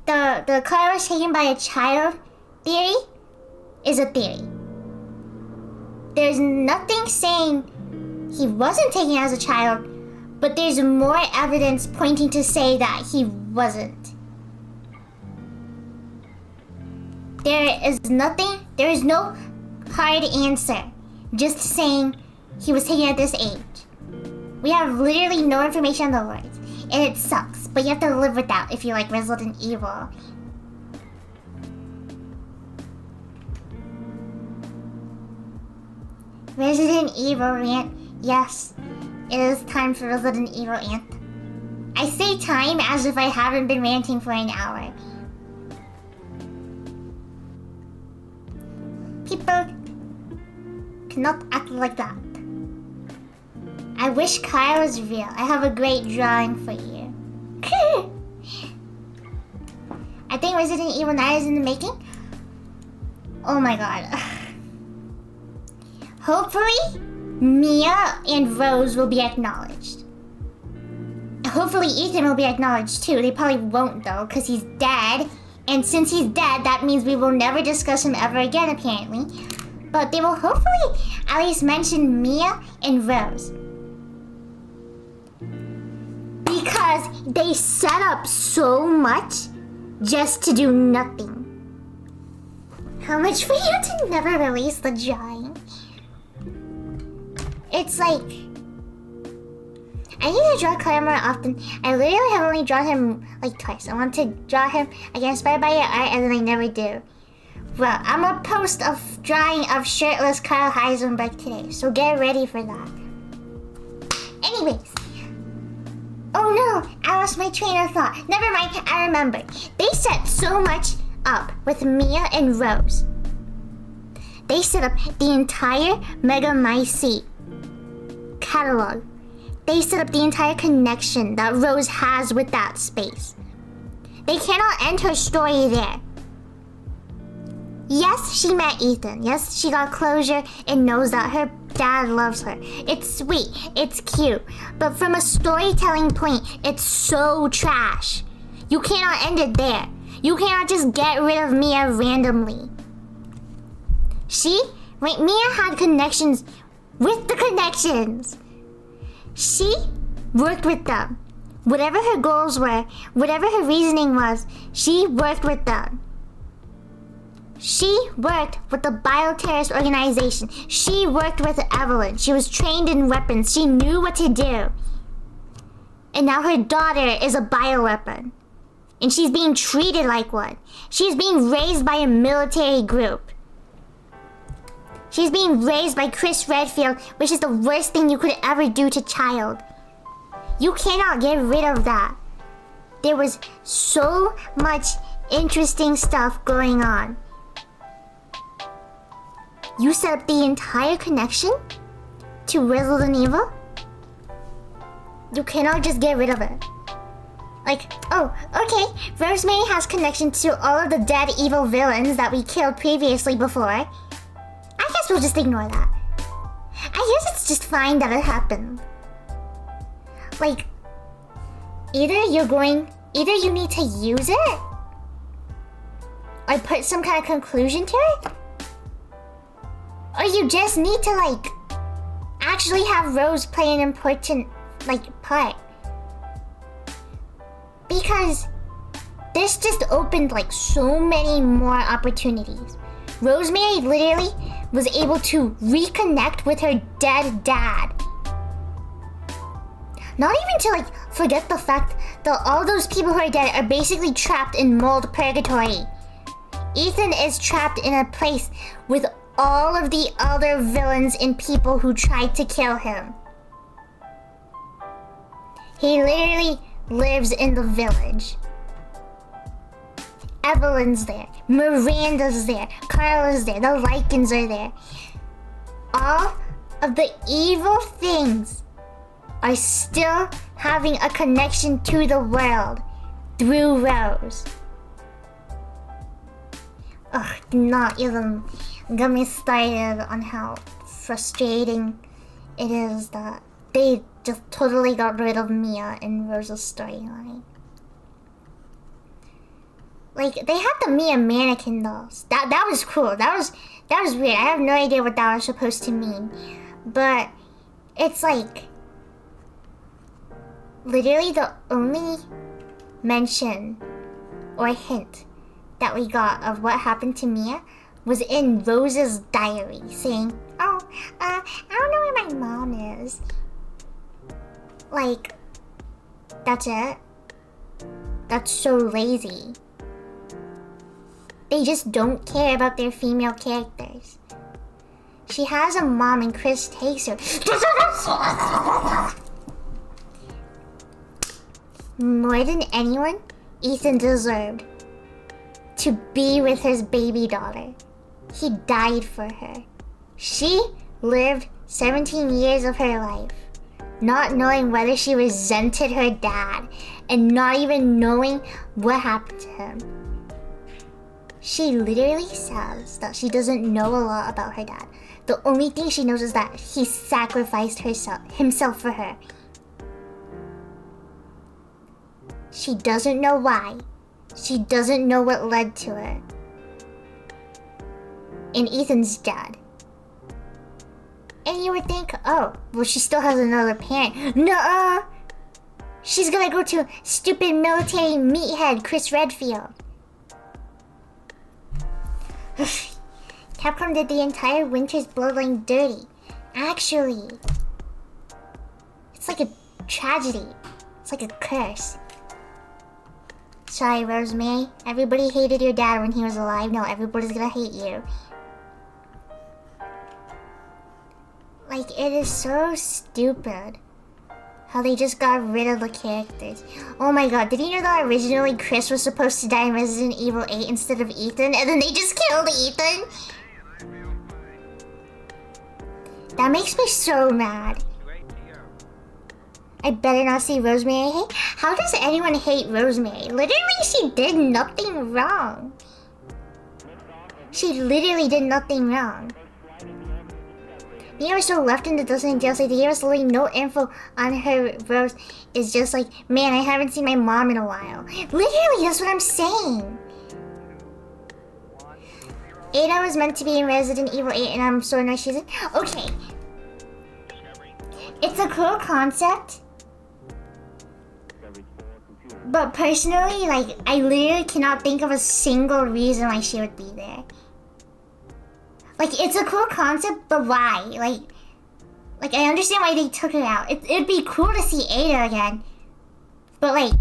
The Kyle was taken by a child theory is a theory. There's nothing saying he wasn't taken as a child, but there's more evidence pointing to say that he wasn't. There is no hard answer, just saying he was taken at this age. We have literally no information on the words, and it sucks, but you have to live with that if you like Resident Evil. Resident Evil rant. Yes, it is time for Resident Evil rant. I say time as if I haven't been ranting for an hour. People cannot act like that. I wish Kyle was real. I have a great drawing for you. I think Resident Evil 9 is in the making. Oh my god. Hopefully, Mia and Rose will be acknowledged. Hopefully Ethan will be acknowledged too. They probably won't though, because he's dead. And since he's dead, that means we will never discuss him ever again apparently. But they will hopefully at least mention Mia and Rose. because they set up so much just to do nothing. How much for you to never release the drawing? It's like, I need to draw Claire more often. I literally have only drawn him like twice. I want to draw him, I get inspired by your art, and then I never do. Well, I'm gonna post a drawing of shirtless Carl Heisenberg today, so get ready for that. Anyways. Oh no, I lost my train of thought. Never mind, I remembered. They set so much up with Mia and Rose. They set up the entire Mega Mycete catalog. They set up the entire connection that Rose has with that space. They cannot end her story there. Yes, she met Ethan. Yes, she got closure and knows that her dad loves her. It's sweet. It's cute. But from a storytelling point, it's so trash. You cannot end it there. You cannot just get rid of Mia randomly. Mia had connections with the connections. She worked with them. Whatever her goals were, whatever her reasoning was, she worked with them. She worked with the bioterrorist organization. She worked with Evelyn. She was trained in weapons. She knew what to do. And now her daughter is a bioweapon. And she's being treated like one. She's being raised by a military group. She's being raised by Chris Redfield, which is the worst thing you could ever do to child. You cannot get rid of that. There was so much interesting stuff going on. You set up the entire connection to Resident Evil? You cannot just get rid of it. Like, oh, okay, Rosemary has connection to all of the dead evil villains that we killed previously before. I guess we'll just ignore that. I guess it's just fine that it happened. Like, either you need to use it, or put some kind of conclusion to it, or you just need to, like, actually have Rose play an important, like, part. Because this just opened, like, so many more opportunities. Rosemary literally was able to reconnect with her dead dad. Not even to, like, forget the fact that all those people who are dead are basically trapped in mold purgatory. Ethan is trapped in a place with all of the other villains and people who tried to kill him. He literally lives in the village. Evelyn's there. Miranda's there. Carla's there. The Lycans are there. All of the evil things are still having a connection to the world through Rose. Ugh, not even get me started on how frustrating it is that they just totally got rid of Mia in Rose's storyline. Like, they had the Mia mannequin dolls. That was cool. That was weird. I have no idea what that was supposed to mean. But it's like literally the only mention or hint that we got of what happened to Mia was in Rose's diary, saying, oh, I don't know where my mom is. Like, that's it? That's so lazy. They just don't care about their female characters. She has a mom and Chris takes her. More than anyone, Ethan deserved to be with his baby daughter. He died for her. She lived 17 years of her life, not knowing whether she resented her dad and not even knowing what happened to him. She literally says that she doesn't know a lot about her dad. The only thing she knows is that he sacrificed himself for her. She doesn't know why. She doesn't know what led to it. And Ethan's dead. And you would think, oh, well, she still has another parent. Nuh-uh. She's gonna go to stupid military meathead Chris Redfield. Capcom did the entire Winter's Bloodline dirty. Actually, it's like a tragedy. It's like a curse. Sorry, Rosemary. Everybody hated your dad when he was alive. No, everybody's gonna hate you. Like, it is so stupid how they just got rid of the characters. Oh my god, did you know that originally Chris was supposed to die in Resident Evil 8 instead of Ethan, and then they just killed Ethan? That makes me so mad. I better not see Rosemary hate. How does anyone hate Rosemary? Literally, she did nothing wrong. She literally did nothing wrong. The episode left in the dozen and jails, like they gave us literally no info on her. Rose is just like, man, I haven't seen my mom in a while. Literally, that's what I'm saying. Ada was meant to be in Resident Evil 8 and I'm so annoyed she's in. Okay. It's a cool concept. But personally, like, I literally cannot think of a single reason why she would be there. Like, it's a cool concept, but why? Like I understand why they took her out. It'd be cool to see Ada again. But, like,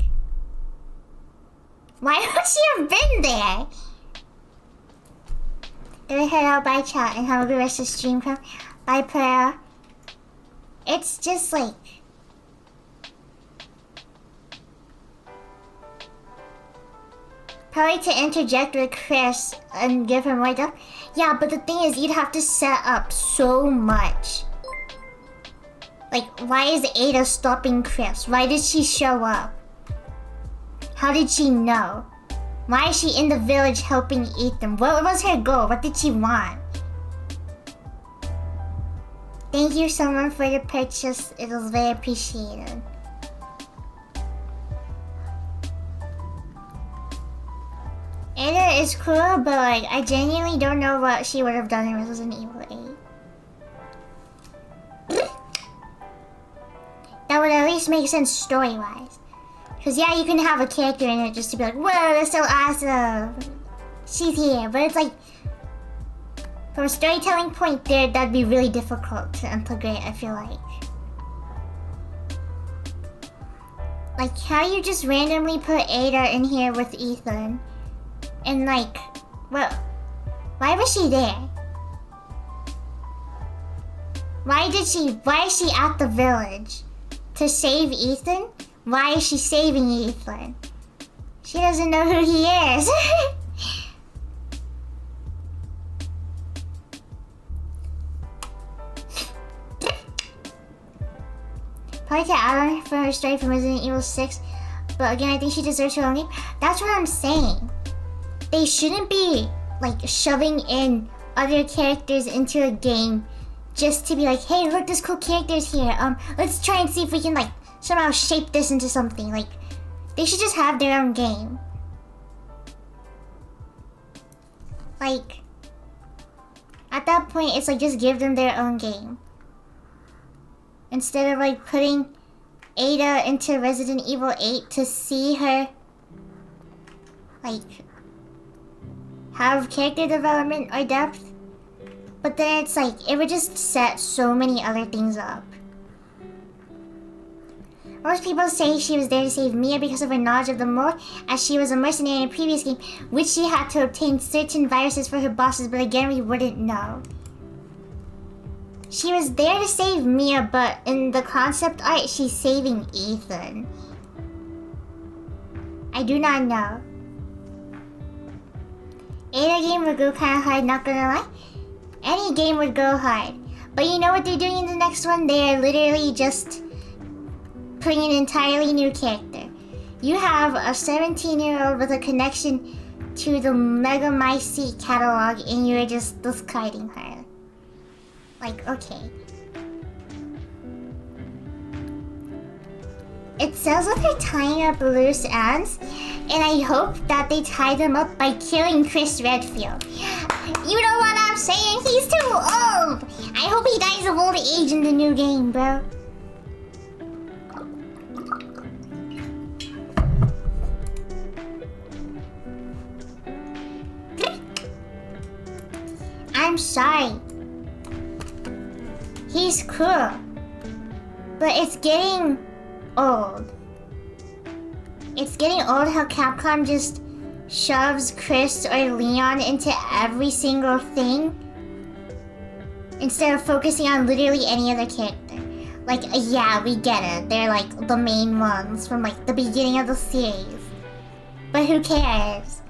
why would she have been there? Gonna head out by chat and have a good rest of the stream. Bye, prayer. It's just like... Probably to interject with Chris and give her more depth. Yeah, but the thing is, you'd have to set up so much. Like, why is Ada stopping Chris? Why did she show up? How did she know? Why is she in the village helping Ethan? What was her goal? What did she want? Thank you so much for the purchase. It was very appreciated. Ada is cool, but like, I genuinely don't know what she would have done in Resident Evil 8. That would at least make sense story-wise. Because yeah, you can have a character in it just to be like, whoa, that's so awesome. She's here. But it's like, from a storytelling point there, that'd be really difficult to integrate, I feel like. Like, how do you just randomly put Ada in here with Ethan? And like, well, why was she there? Why is she at the village? To save Ethan? Why is she saving Ethan? She doesn't know who he is. Probably to add on for her story from Resident Evil 6. But again, I think she deserves her own game. That's what I'm saying. They shouldn't be like shoving in other characters into a game just to be like, hey, look, this cool character's here. Let's try and see if we can like somehow shape this into something. Like, they should just have their own game. Like, at that point, it's like just give them their own game. Instead of like putting Ada into Resident Evil 8 to see her like have character development or depth. But then it's like, it would just set so many other things up. Most people say she was there to save Mia because of her knowledge of the mole, as she was a mercenary in a previous game, which she had to obtain certain viruses for her bosses, but again, we wouldn't know. She was there to save Mia, but in the concept art, she's saving Ethan. I do not know. Ada game would go kinda hard, not gonna lie. Any game would go hard. But you know what they're doing in the next one? They are literally just putting an entirely new character. You have a 17-year-old with a connection to the Mega My Seat catalog and you're just discarding her. Like, okay. It sounds like they're tying up loose ends, and I hope that they tie them up by killing Chris Redfield. You know what I'm saying? He's too old! I hope he dies of old age in the new game, bro. I'm sorry. He's cool. But it's getting old. It's getting old how Capcom just shoves Chris or Leon into every single thing instead of focusing on literally any other character. Like, yeah, we get it. They're like the main ones from like the beginning of the series. But who cares?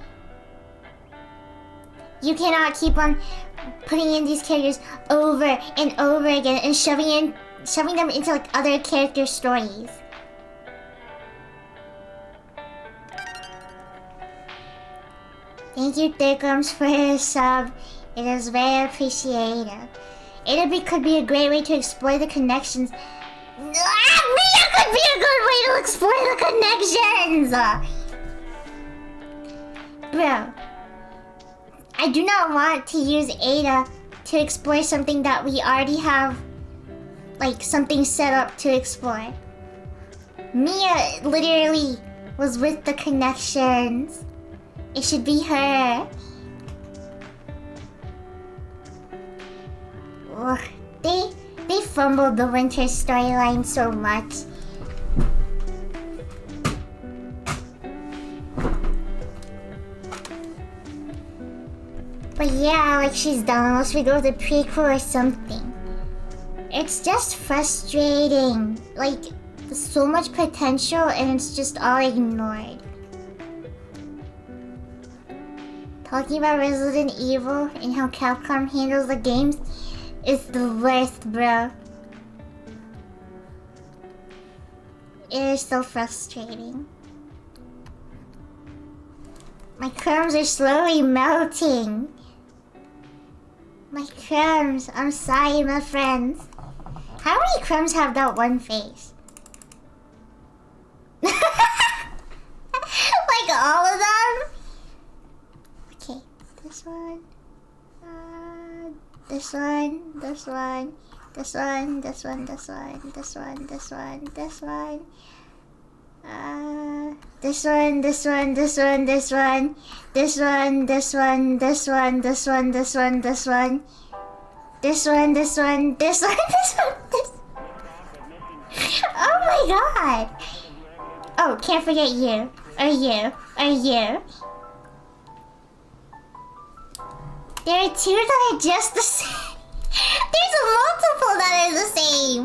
You cannot keep on putting in these characters over and over again and shoving them into like other character stories. Thank you, Thickums, for your sub. It is very appreciated. It could be a great way to explore the connections. It could be a good way to explore the connections! Bro, I do not want to use Ada to explore something that we already have, like, something set up to explore. Mia literally was with the connections. It should be her. Ugh, they fumbled the winter storyline so much. But yeah, like she's done unless we go with a prequel or something. It's just frustrating. Like, there's so much potential and it's just all ignored. Talking about Resident Evil and how Capcom handles the games is the worst, bro. It is so frustrating. My crumbs are slowly melting. My crumbs. I'm sorry, my friends. How many crumbs have that one face? Like all of them? Okay, this one. This one, this one, this one, this one, this one, this one, this one, this one. This one, this one, this one, this one, this one, this one, this one, this one, this one, this one, this one, this one, this one, this one, this. Oh my god! Oh, can't forget you, or you, or you. There are two that are just the same. There's a multiple that are the same.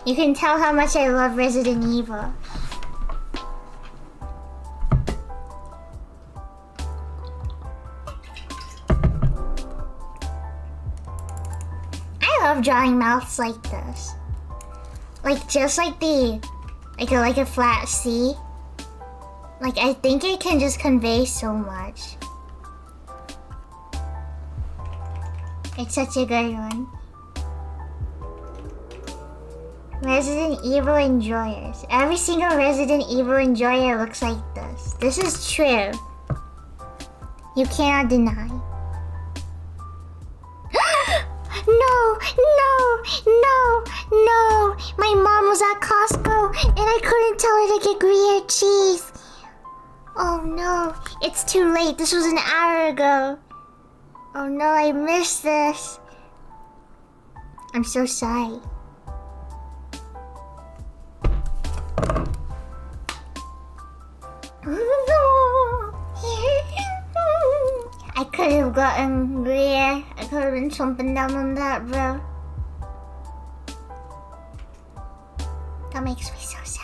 You can tell how much I love Resident Evil. I love drawing mouths like this. Like just like like a flat C. Like I think it can just convey so much. It's such a good one. Resident Evil enjoyers. Every single Resident Evil enjoyer looks like this. This is true. You cannot deny. No, no, no, no. My mom was at Costco and I couldn't tell her to get Gruyere cheese. Oh no, it's too late. This was an hour ago. Oh no, I missed this. I'm so sorry. I could have gotten Gruyere. I could have been chomping down on that, bro. That makes me so sad.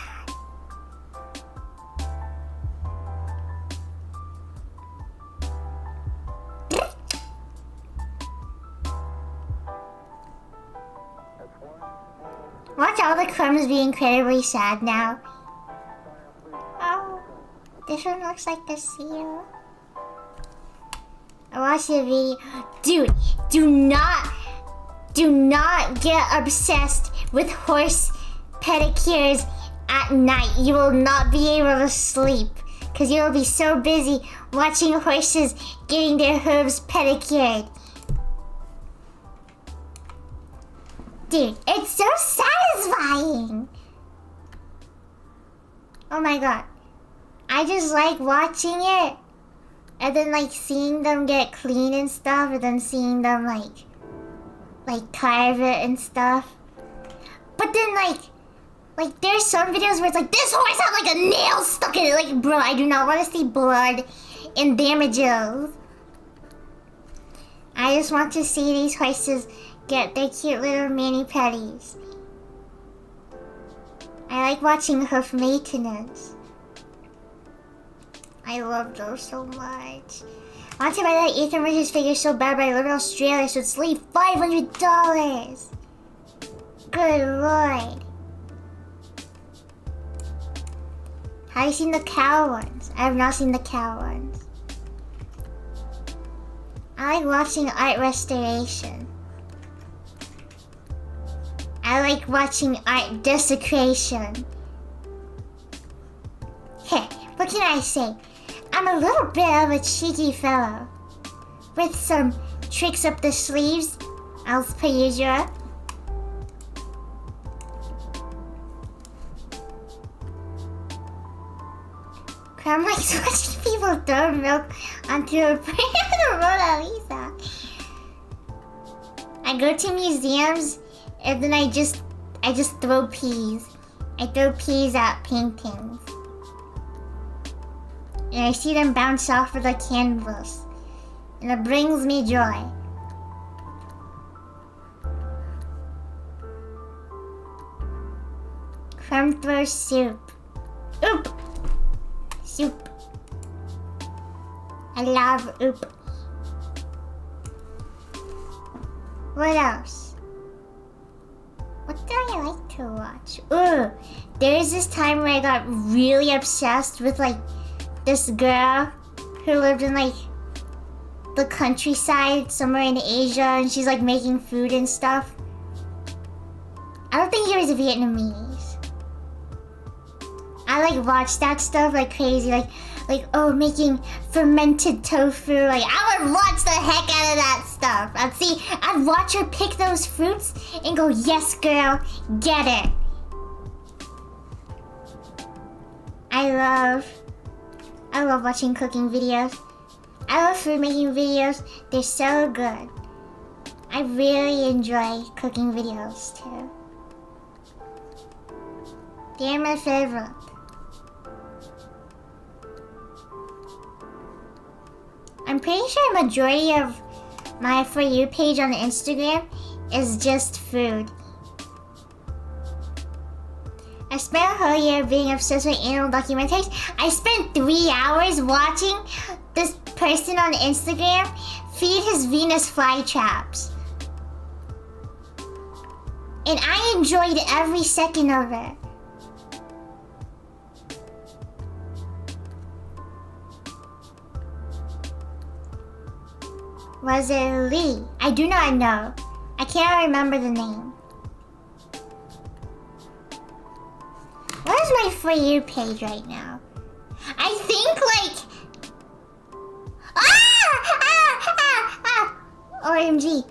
Watch all the crumbs be incredibly sad now. Oh, this one looks like a seal. I watched the video. Dude, do not get obsessed with horse pedicures at night. You will not be able to sleep because you will be so busy watching horses getting their hooves pedicured. Dude, it's so satisfying. Oh my god. I just like watching it. And then like seeing them get clean and stuff, and then seeing them like carve it and stuff. But then like there's some videos where it's like, this horse had like a nail stuck in it. Like, bro, I do not want to see blood and damages. I just want to see these horses get their cute little mani-pedis. I like watching hoof maintenance. I love those so much. I want to buy that Ethan Richards figure so bad, but I live in Australia, so it's like $500. Good lord. Have you seen the cow ones? I have not seen the cow ones. I like watching art restoration. I like watching art desecration. Heh, what can I say? I'm a little bit of a cheeky fellow. With some tricks up the sleeves, as per usual. Crumb likes watching people throw milk onto a Mona Lisa. I go to museums and then I just throw peas. I throw peas at paintings. And I see them bounce off of the canvas. And it brings me joy. Crumb throws soup. Oop! Soup. I love oop. What else? What do I like to watch? Ooh, there is this time where I got really obsessed with like this girl who lived in like the countryside somewhere in Asia, and she's like making food and stuff. I don't think it was Vietnamese. I like watch that stuff like crazy, like oh, making fermented tofu. Like I would watch the heck out of that stuff. I'd watch her pick those fruits and go, yes girl, get it. I love watching cooking videos. I love food making videos. They're so good. I really enjoy cooking videos too. They're my favorite. I'm pretty sure a majority of my For You page on Instagram is just food. I spent a whole year being obsessed with animal documentaries. I spent 3 hours watching this person on Instagram feed his Venus flytraps. And I enjoyed every second of it. Was it Lee? I do not know. I can't remember the name. What is my For You page right now? I think like... OMG.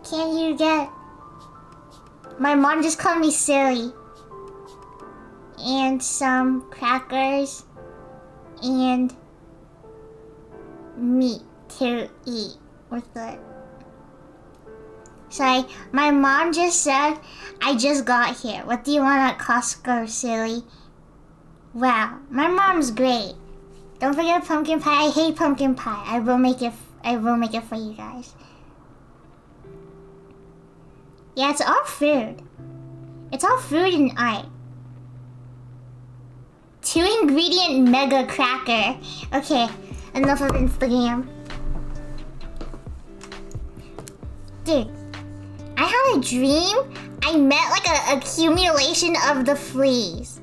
Can you get... My mom just called me silly. And some crackers. And... meat to eat with it. Sorry, my mom just said, I just got here. What do you want at Costco, silly? Wow, my mom's great. Don't forget pumpkin pie. I hate pumpkin pie. I will make it for you guys. Yeah, it's all food. It's all food and art. 2-ingredient mega cracker. Okay, enough of Instagram. Dude, I had a dream. I met like an accumulation of the fleas.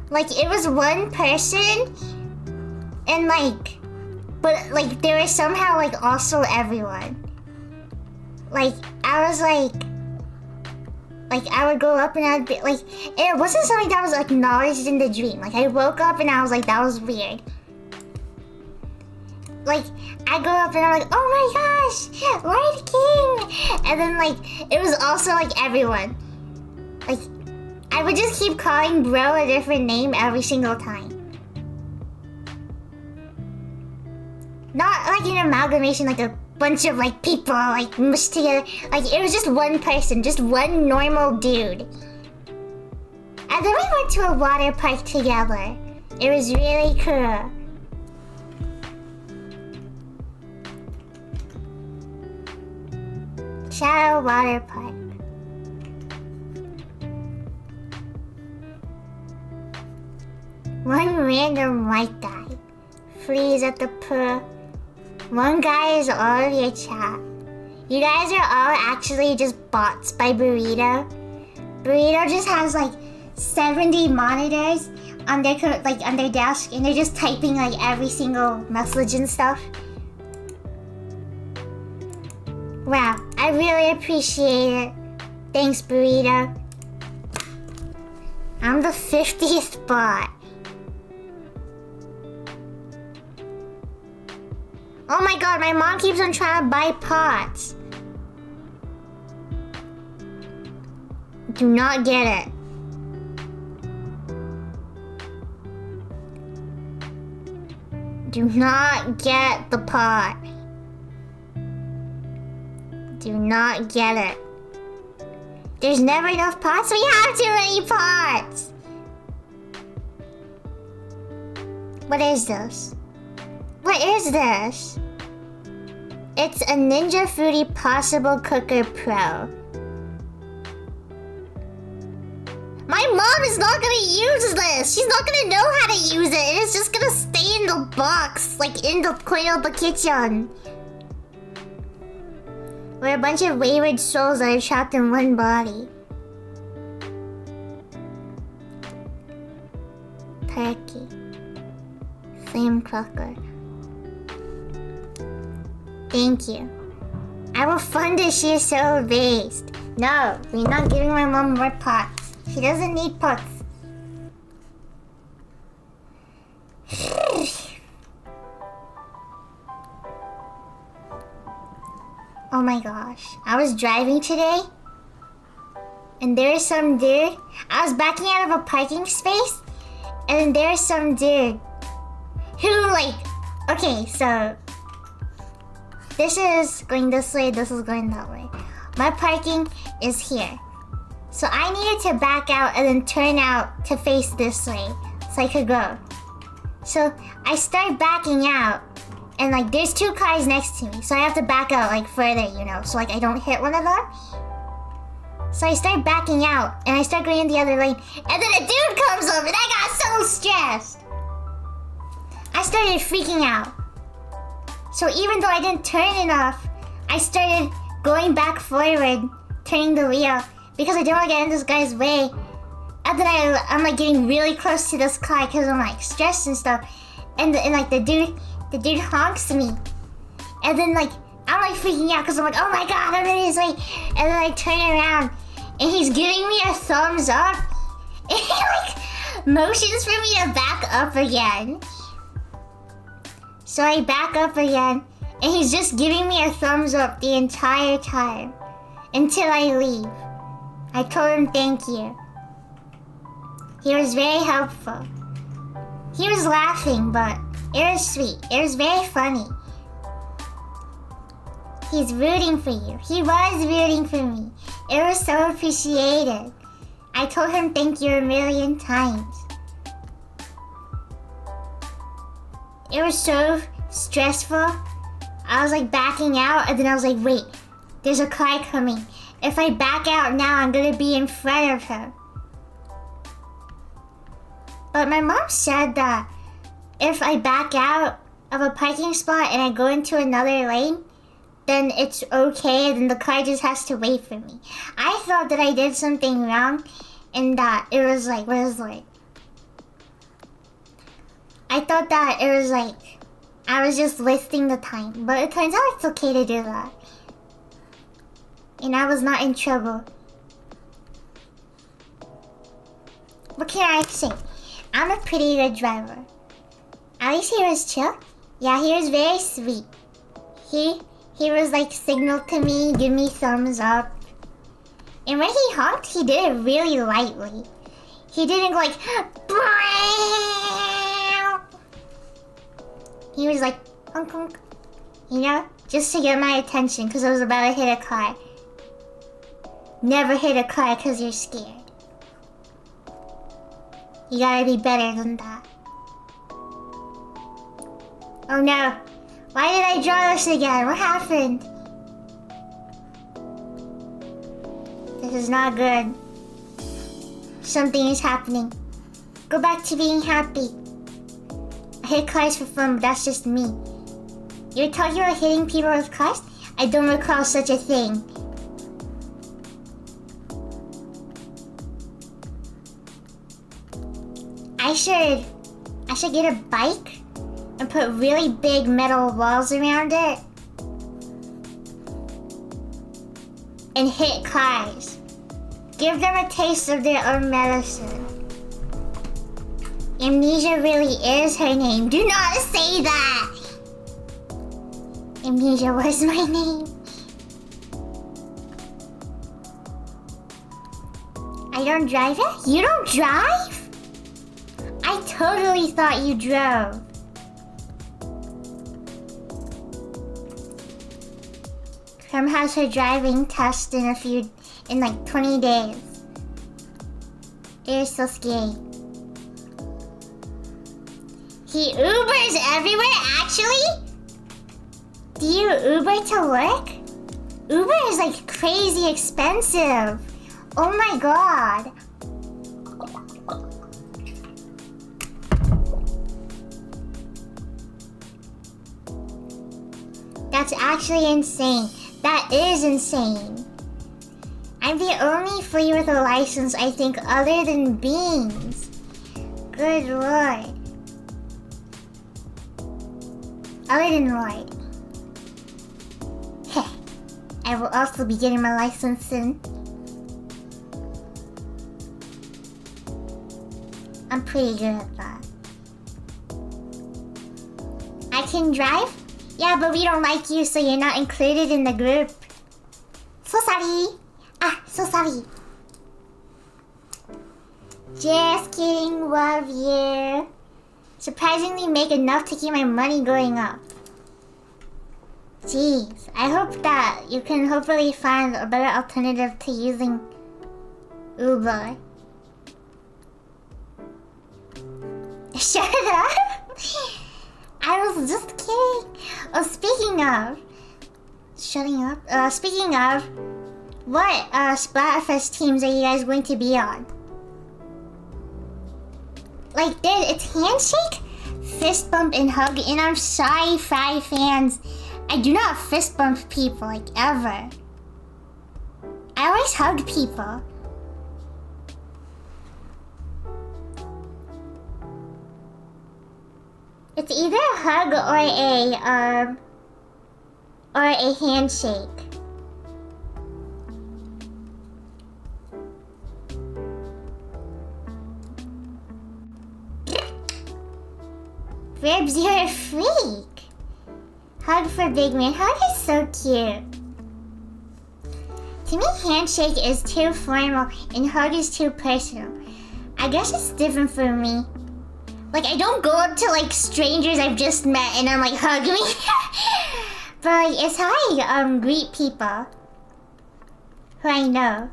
Like it was one person, and like, but like there was somehow like also everyone. Like I was like I would go up and I'd be like, it wasn't something that was acknowledged in the dream. Like I woke up and I was like, that was weird. Like, I go up and I'm like, oh my gosh, Light King! And then like, it was also like everyone. Like, I would just keep calling bro a different name every single time. Not like an amalgamation, like a bunch of like people like mushed together. Like it was just one person, just one normal dude. And then we went to a water park together. It was really cool. Shadow Water Park. One random white guy flees at the pool. One guy is all of your chat. You guys are all actually just bots by Burrito. Burrito just has like 70 monitors on their on their desk, and they're just typing like every single message and stuff. Wow, I really appreciate it. Thanks, Burrito. I'm the 50th bot. Oh my god, my mom keeps on trying to buy pots. Do not get it. Do not get the pot. Do not get it. There's never enough pots. We have too many pots. What is this? What is this? It's a Ninja Foodie Possible Cooker Pro. My mom is not gonna use this. She's not gonna know how to use it. It's just gonna stay in the box, like in the corner of the kitchen. We're a bunch of wayward souls that are trapped in one body. Turkey. Flame cracker. Thank you. I will fund this shit so based. No, we're not giving my mom more pots. She doesn't need pots. Oh my gosh. I was driving today, and there's some dude. I was backing out of a parking space, and there's some dude who like, okay, so this is going this way, this is going that way. My parking is here. So I needed to back out and then turn out to face this way so I could go. So I start backing out, and like there's two cars next to me, so I have to back out like further, you know, so like I don't hit one of them. So I start backing out and I start going in the other lane, and then a dude comes up and I got so stressed. I started freaking out. So even though I didn't turn enough, I started going back forward, turning the wheel, because I didn't want to get in this guy's way. And then I'm like getting really close to this car because I'm like stressed and stuff. And like the dude honks me. And then like I'm like freaking out because I'm like, oh my god, I'm in his way. And then I turn around and he's giving me a thumbs up. And he like motions for me to back up again. So I back up again, and he's just giving me a thumbs up the entire time until I leave. I told him thank you. He was very helpful. He was laughing, but it was sweet. It was very funny. He's rooting for you. He was rooting for me. It was so appreciated. I told him thank you a million times. It was so stressful. I was like backing out, and then I was like, wait, there's a car coming. If I back out now, I'm gonna be in front of him. But my mom said that if I back out of a parking spot and I go into another lane, then it's okay, then the car just has to wait for me. I thought that I did something wrong, and that it was like, I thought that it was like, I was just wasting the time. But it turns out it's okay to do that. And I was not in trouble. What can I say? I'm a pretty good driver. At least he was chill. Yeah, he was very sweet. He was like signal to me, give me thumbs up. And when he honked, he did it really lightly. He didn't go like, he was like, honk honk. You know? Just to get my attention because I was about to hit a car. Never hit a car because you're scared. You gotta be better than that. Oh no. Why did I draw this again? What happened? This is not good. Something is happening. Go back to being happy. I hit cars for fun, but that's just me. You're talking about hitting people with cars? I don't recall such a thing. I should get a bike and put really big metal walls around it and hit cars. Give them a taste of their own medicine. Amnesia really is her name. Do not say that! Amnesia was my name. I don't drive it? You don't drive? I totally thought you drove. Crum has her driving test in like 20 days. It is so scary. He Ubers everywhere, actually? Do you Uber to work? Uber is like crazy expensive. Oh my god. That's actually insane. That is insane. I'm the only flea with a license, I think, other than Beans. Good lord. Other than Lloyd. Heh. I will also be getting my license soon. I'm pretty good at that. I can drive? Yeah, but we don't like you, so you're not included in the group. So sorry. So sorry. Just kidding, love you. Surprisingly make enough to keep my money going up. Jeez, I hope that you can hopefully find a better alternative to using Uber. Shut up! I was just kidding. Oh, speaking of... Shutting up? Speaking of... What Splatfest teams are you guys going to be on? Like, it's handshake, fist bump, and hug, and I'm sorry, Fry fans. I do not fist bump people, like, ever. I always hug people. It's either a hug or a handshake. Ribs, you're a freak. Hug for Big Man. Hug is so cute. To me, handshake is too formal and hug is too personal. I guess it's different for me. Like, I don't go up to, like, strangers I've just met and I'm like, hug me. But, like, it's how I greet people who I know.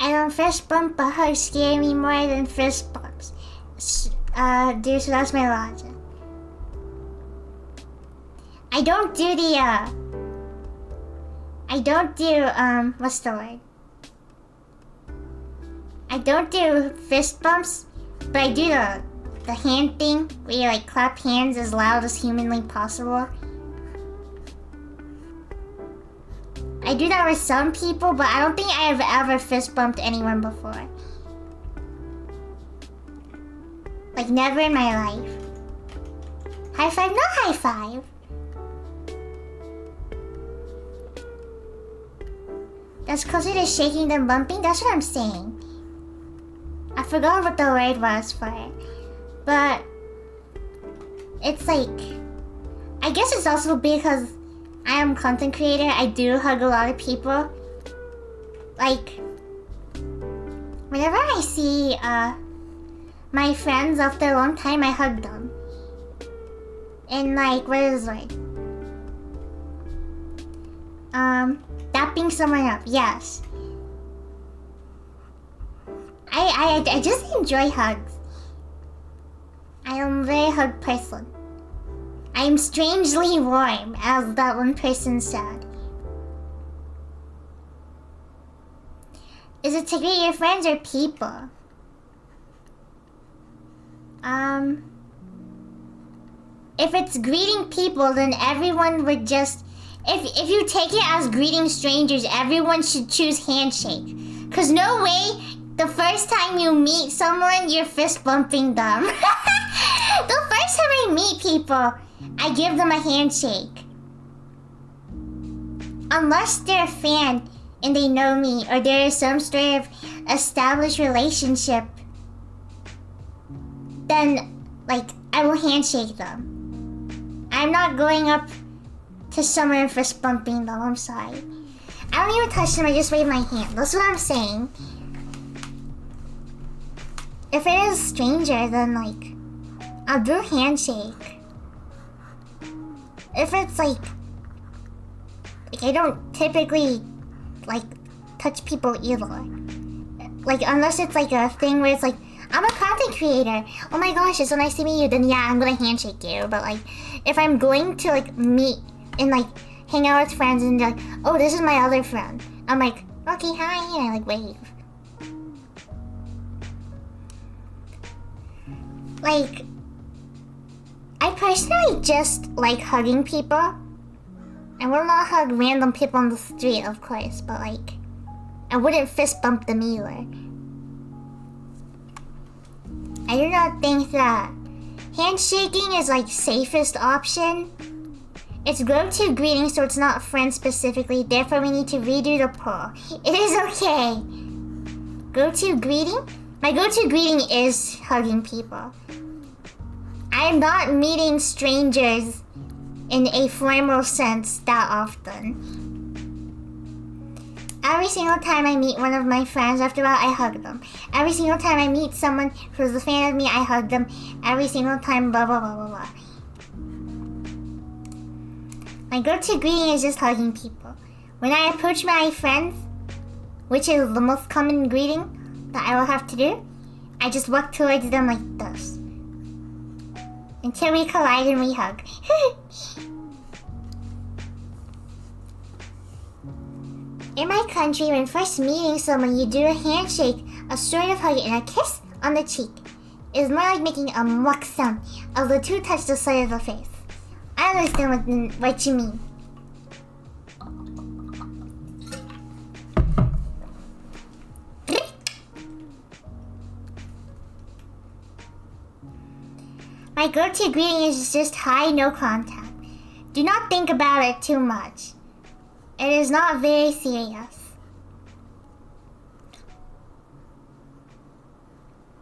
I don't fist bump, but hugs scare me more than fist bumps. Dude, so that's my logic. I don't do what's the word? I don't do fist bumps, but I do the hand thing, where you like clap hands as loud as humanly possible. I do that with some people, but I don't think I have ever fist bumped anyone before. Like, never in my life. High five? No high five. That's closer to shaking than bumping? That's what I'm saying. I forgot what the word was for it. But it's like, I guess it's also because I am a content creator. I do hug a lot of people. like, whenever I see my friends after a long time, I hug them. And like, what is it? Dapping someone up, yes. I just enjoy hugs. I am a very hug person. I am strangely warm, as that one person said. Is it to greet your friends or people? If it's greeting people, then everyone would just... If you take it as greeting strangers, everyone should choose handshake. Cause no way, the first time you meet someone, you're fist bumping them. The first time I meet people, I give them a handshake. Unless they're a fan and they know me, or there is some sort of established relationship, then, like, I will handshake them. I'm not going up to someone and fist bumping them, I'm sorry. I don't even touch them, I just wave my hand. That's what I'm saying. If it is a stranger, then, like, I'll do a handshake. If it's, like, I don't typically, like, touch people either. Like, unless it's, like, a thing where it's, like, I'm a content creator. Oh my gosh, it's so nice to meet you. Then, yeah, I'm gonna handshake you. But, like, if I'm going to, like, meet and, like, hang out with friends and, like, oh, this is my other friend. I'm like, okay, hi, and I, like, wave. Like, I personally just like hugging people. I will not hug random people on the street, of course, but like, I wouldn't fist bump them either. I do not think that handshaking is like safest option. It's go-to greeting, so it's not friends specifically, therefore we need to redo the poll. It is okay. Go-to greeting? My go-to greeting is hugging people. I am not meeting strangers in a formal sense that often. Every single time I meet one of my friends, after a while I hug them. Every single time I meet someone who's a fan of me, I hug them. Every single time, blah blah blah blah blah. My go-to greeting is just hugging people. When I approach my friends, which is the most common greeting that I will have to do, I just walk towards them like this. Until we collide and we hug. In my country, when first meeting someone, you do a handshake, a sort of hug, and a kiss on the cheek. It is more like making a muck sound as the two touch the side of the face. I understand what you mean. My go-to greeting is just hi, no contact. Do not think about it too much. It is not very serious.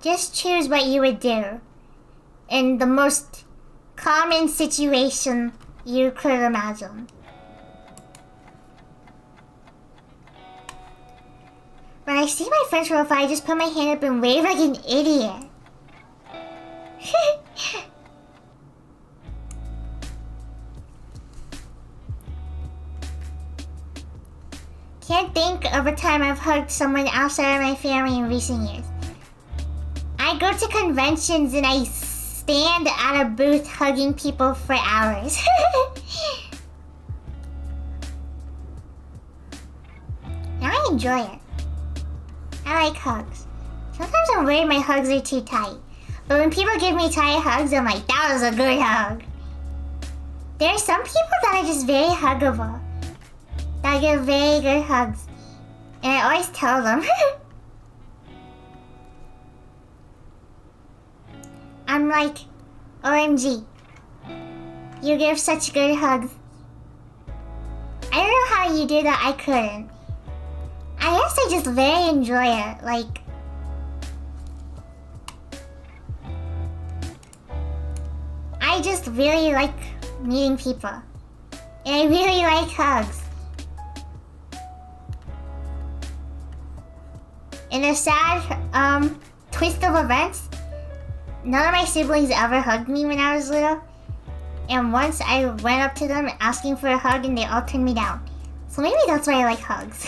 Just choose what you would do in the most common situation you could imagine. When I see my friend's profile, I just put my hand up and wave like an idiot. Can't think of a time I've hugged someone outside of my family in recent years. I go to conventions and I stand at a booth hugging people for hours. And I enjoy it. I like hugs. Sometimes I'm worried my hugs are too tight. But when people give me tight hugs, I'm like, that was a good hug. There are some people that are just very huggable. That give very good hugs. And I always tell them. I'm like, OMG. You give such good hugs. I don't know how you do that, I couldn't. I guess I just very enjoy it, like... I just really like meeting people. And I really like hugs. In a sad twist of events, none of my siblings ever hugged me when I was little. And once I went up to them asking for a hug and they all turned me down. So maybe that's why I like hugs.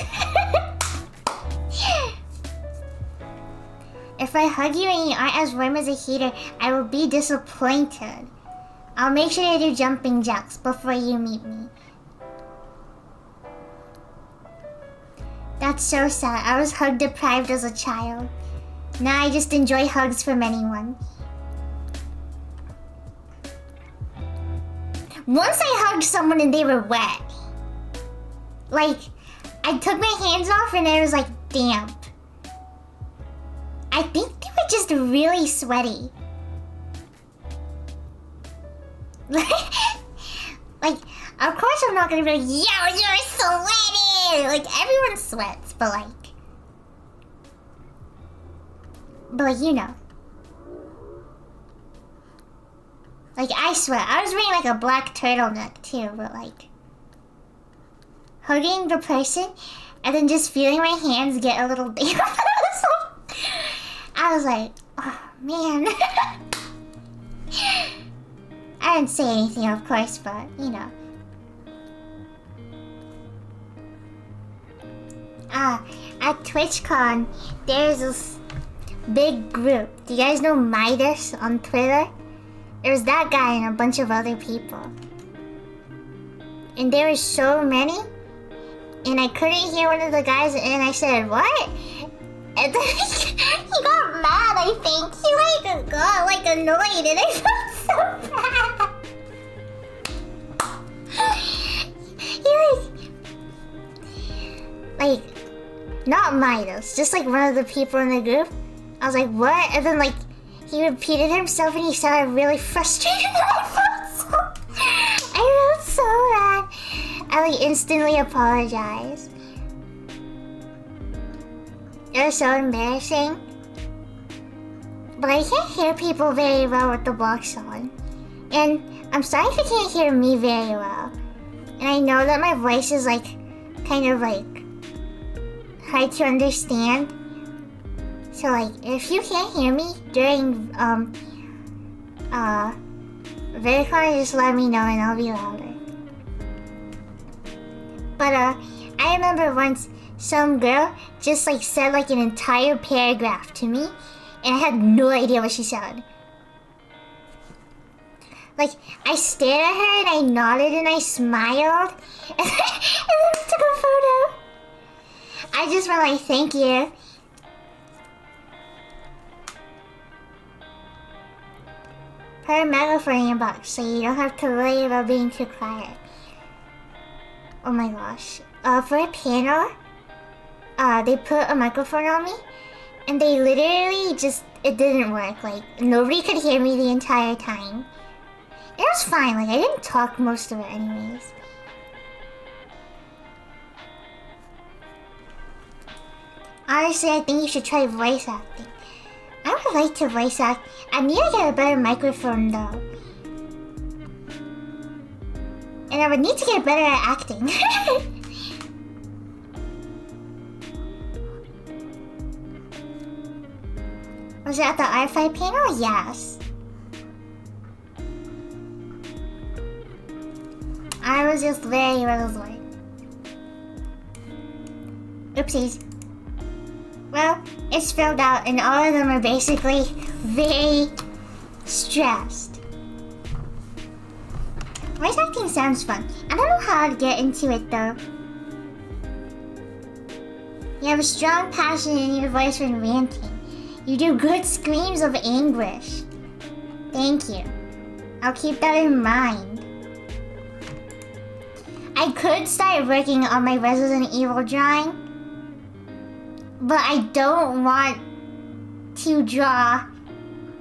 If I hug you and you aren't as warm as a heater, I will be disappointed. I'll make sure to do jumping jacks before you meet me. That's so sad. I was hug deprived as a child. Now I just enjoy hugs from anyone. Once I hugged someone and they were wet. Like, I took my hands off and it was like damp. I think they were just really sweaty. Like, of course I'm not gonna be like, yo, you're sweaty! Like, everyone sweats, but you know. Like, I sweat. I was wearing like a black turtleneck too, but like, hugging the person and then just feeling my hands get a little damp. I was like, oh man. I didn't say anything, of course, but you know. At TwitchCon, there's this big group. Do you guys know Midas on Twitter? There was that guy and a bunch of other people. And there were so many. And I couldn't hear one of the guys and I said, what? And then he got mad, I think. He got annoyed and I felt so bad. He not Midas, just like one of the people in the group. I was like, what? And then he repeated himself and he sounded really frustrated and I felt so bad. I instantly apologized. It was so embarrassing. But I can't hear people very well with the box on. And I'm sorry if you can't hear me very well. And I know that my voice is kind of hard to understand. So if you can't hear me during VidCon, just let me know and I'll be louder. But I remember once some girl just said an entire paragraph to me and I had no idea what she said. I stared at her and I nodded and I smiled and then we took a photo. I just went thank you. Put a megaphone in your box so you don't have to worry about being too quiet. Oh my gosh. For a panel, they put a microphone on me and they literally it didn't work. Nobody could hear me the entire time. It was fine, I didn't talk most of it anyways. Honestly, I think you should try voice acting. I would like to voice act. I need to get a better microphone though. And I would need to get better at acting. Was it at the R5 panel? Yes. I was just very late. Oopsies. Well, it's filled out and all of them are basically very stressed. Voice acting sounds fun. I don't know how to get into it though. You have a strong passion in your voice when ranting. You do good screams of anguish. Thank you. I'll keep that in mind. I could start working on my Resident Evil drawing, but I don't want to draw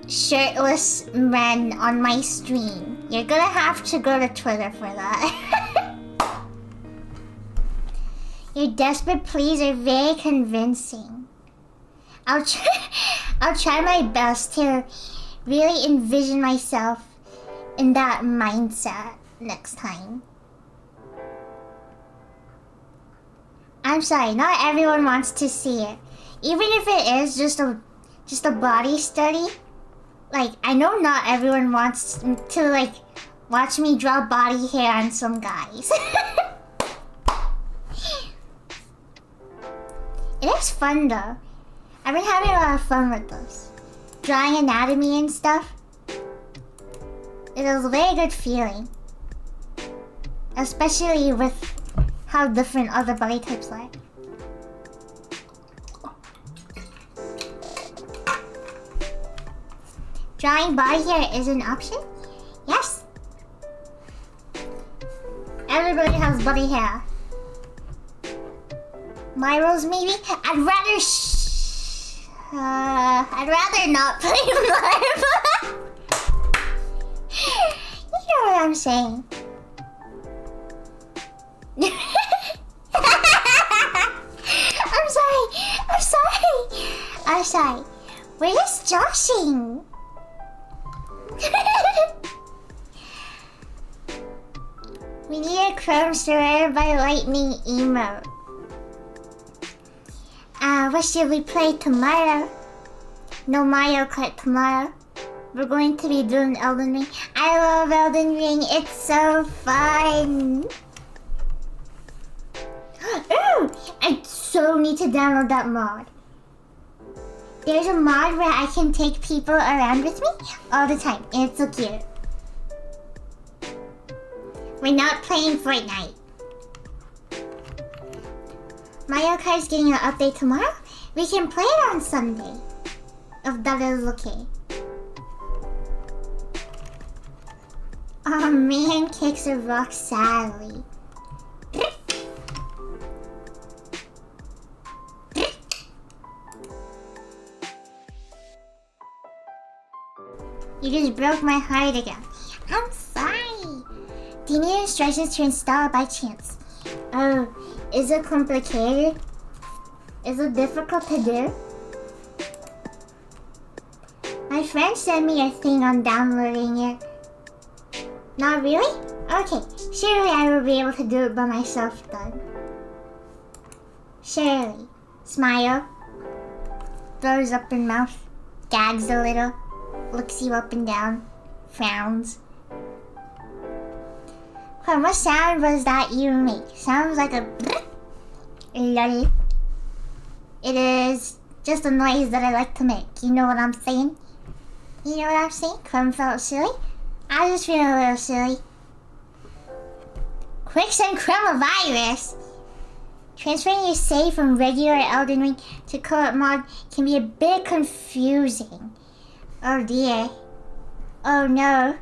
shirtless men on my stream. You're gonna have to go to Twitter for that. Your desperate pleas are very convincing. I'll try my best to really envision myself in that mindset next time. I'm sorry, not everyone wants to see it. even if it is just a body study, like I know not everyone wants to like watch me draw body hair on some guys. It is fun though. I've been having a lot of fun with this. Drawing anatomy and stuff. It is a very good feeling. Especially with how different other body types are. Drawing body hair is an option? Yes. Everybody has body hair. My rules maybe? I'd rather not play Marvel. You know what I'm saying. I'm sorry. We're just joshing. We need a Chrome surrounded by lightning emote. What should we play tomorrow? No Mario Kart tomorrow. We're going to be doing Elden Ring. I love Elden Ring. It's so fun. Ooh, I so need to download that mod. There's a mod where I can take people around with me all the time. And it's so cute. We're not playing Fortnite. Mario Kart's getting an update tomorrow. We can play it on Sunday. If that is okay. Oh man, kicks a rock sadly. You just broke my heart again. I'm sorry. Do you need instructions to install it by chance? Oh, is it complicated? Is it difficult to do? My friend sent me a thing on downloading it. Not really? Okay, surely I will be able to do it by myself then. Surely. Smile. Throws up in mouth. Gags a little. Looks you up and down. Frowns. What sound was that you make? Sounds like a lol. It is just a noise that I like to make. You know what I'm saying? You know what I'm saying? Crumb felt silly. I just feel a little silly. Quicksand coronavirus. Transferring your save from regular Elden Ring to co-op mod can be a bit confusing. Oh dear. Oh no.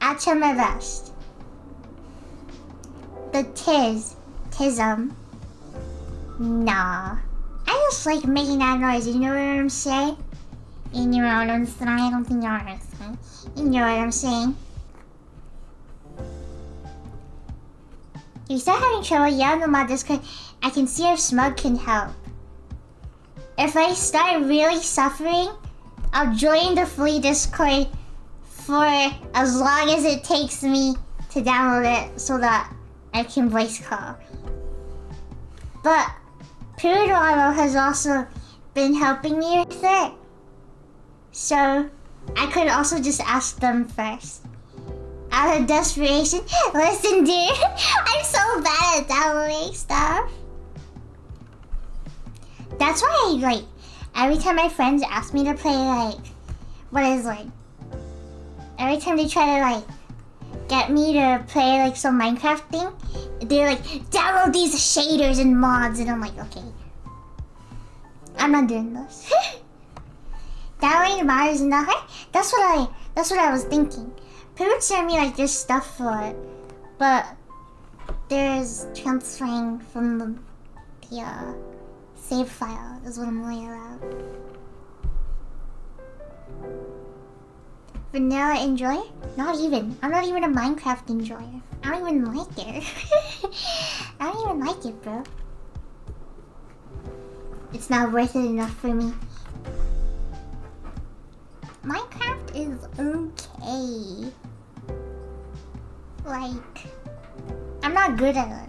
I'll try my best. The tism. Nah. I just like making that noise, you know what I'm saying? You know what I'm saying? I don't think you understand. You know what I'm saying? If you start having trouble, yell on my Discord. I can see if Smug can help. If I start really suffering, I'll join the free Discord for as long as it takes me to download it so that I can voice call. But Poodle has also been helping me with it. So I could also just ask them first. Out of desperation, listen dude, I'm so bad at downloading stuff. That's why I every time my friends ask me to play every time they try to get me to play some Minecraft thing, they're like, download these shaders and mods, and I'm like, okay. I'm not doing this. Downloading mods is not hard? That's what I was thinking. People send me this stuff for it, but there's transferring from the save file is what I'm worried about. Vanilla enjoyer? Not even. I'm not even a Minecraft enjoyer. I don't even like it. I don't even like it, bro. It's not worth it enough for me. Minecraft is okay. I'm not good at it.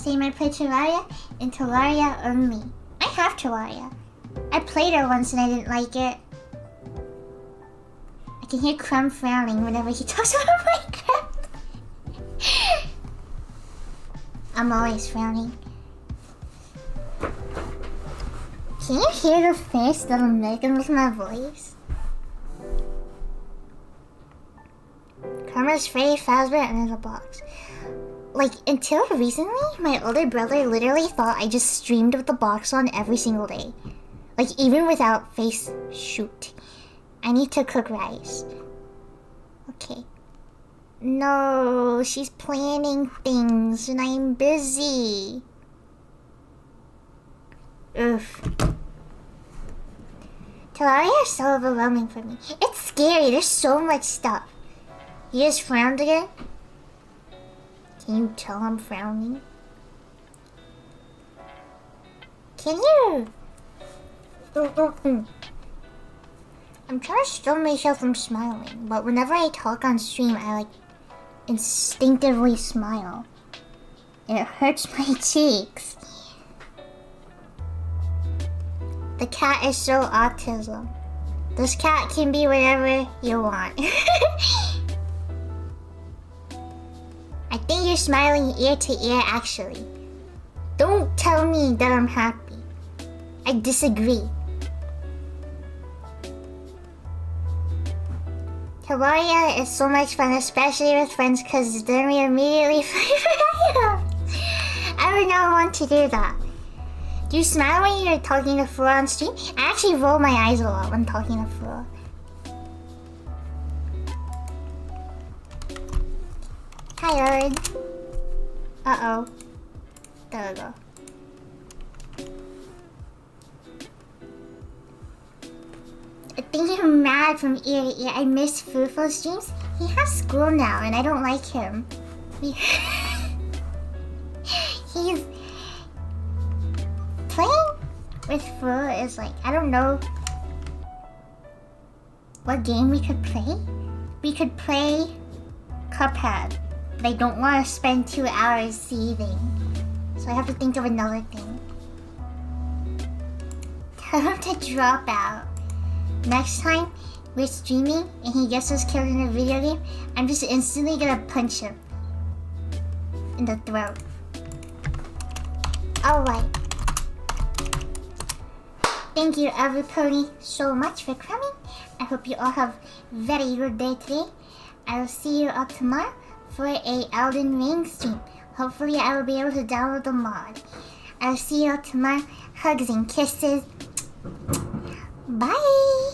Same, I play Terraria and Terraria only. I have Terraria. I played it once and I didn't like it. I can hear Crumb frowning whenever he talks about Minecraft. I'm always frowning. Can you hear the face that I'm making with my voice? Karma's Freddy Fazbear and in a box. Like, until recently, my older brother literally thought I just streamed with the box on every single day. Like, even without face shoot. I need to cook rice. Okay. No, she's planning things and I'm busy. Oof. Terraria is so overwhelming for me. It's scary, there's so much stuff. You just frowned again? Can you tell I'm frowning? Can you? I'm trying to stop myself from smiling, but whenever I talk on stream, I like instinctively smile. It hurts my cheeks. The cat is so autism. This cat can be whatever you want. I think you're smiling ear to ear actually. Don't tell me that I'm happy. I disagree. Terraria is so much fun, especially with friends, because then we immediately play for items. I would not want to do that. Do you smile when you're talking to Flora on stream? I actually roll my eyes a lot when talking to Flora. Hi, Owen. Uh-oh. There we go. I think you're mad from ear to ear. I miss Fufo's streams. He has school now and I don't like him. He's... Playing with Fu is like, I don't know what game we could play. We could play Cuphead. But I don't want to spend 2 hours seething. So I have to think of another thing. Tell him to drop out. Next time we're streaming and he gets us killed in a video game, I'm just instantly gonna punch him in the throat. Alright. Thank you everybody so much for coming. I hope you all have a very good day today. I will see you all tomorrow for a Elden Ring stream. Hopefully I will be able to download the mod. I will see you all tomorrow. Hugs and kisses. Bye!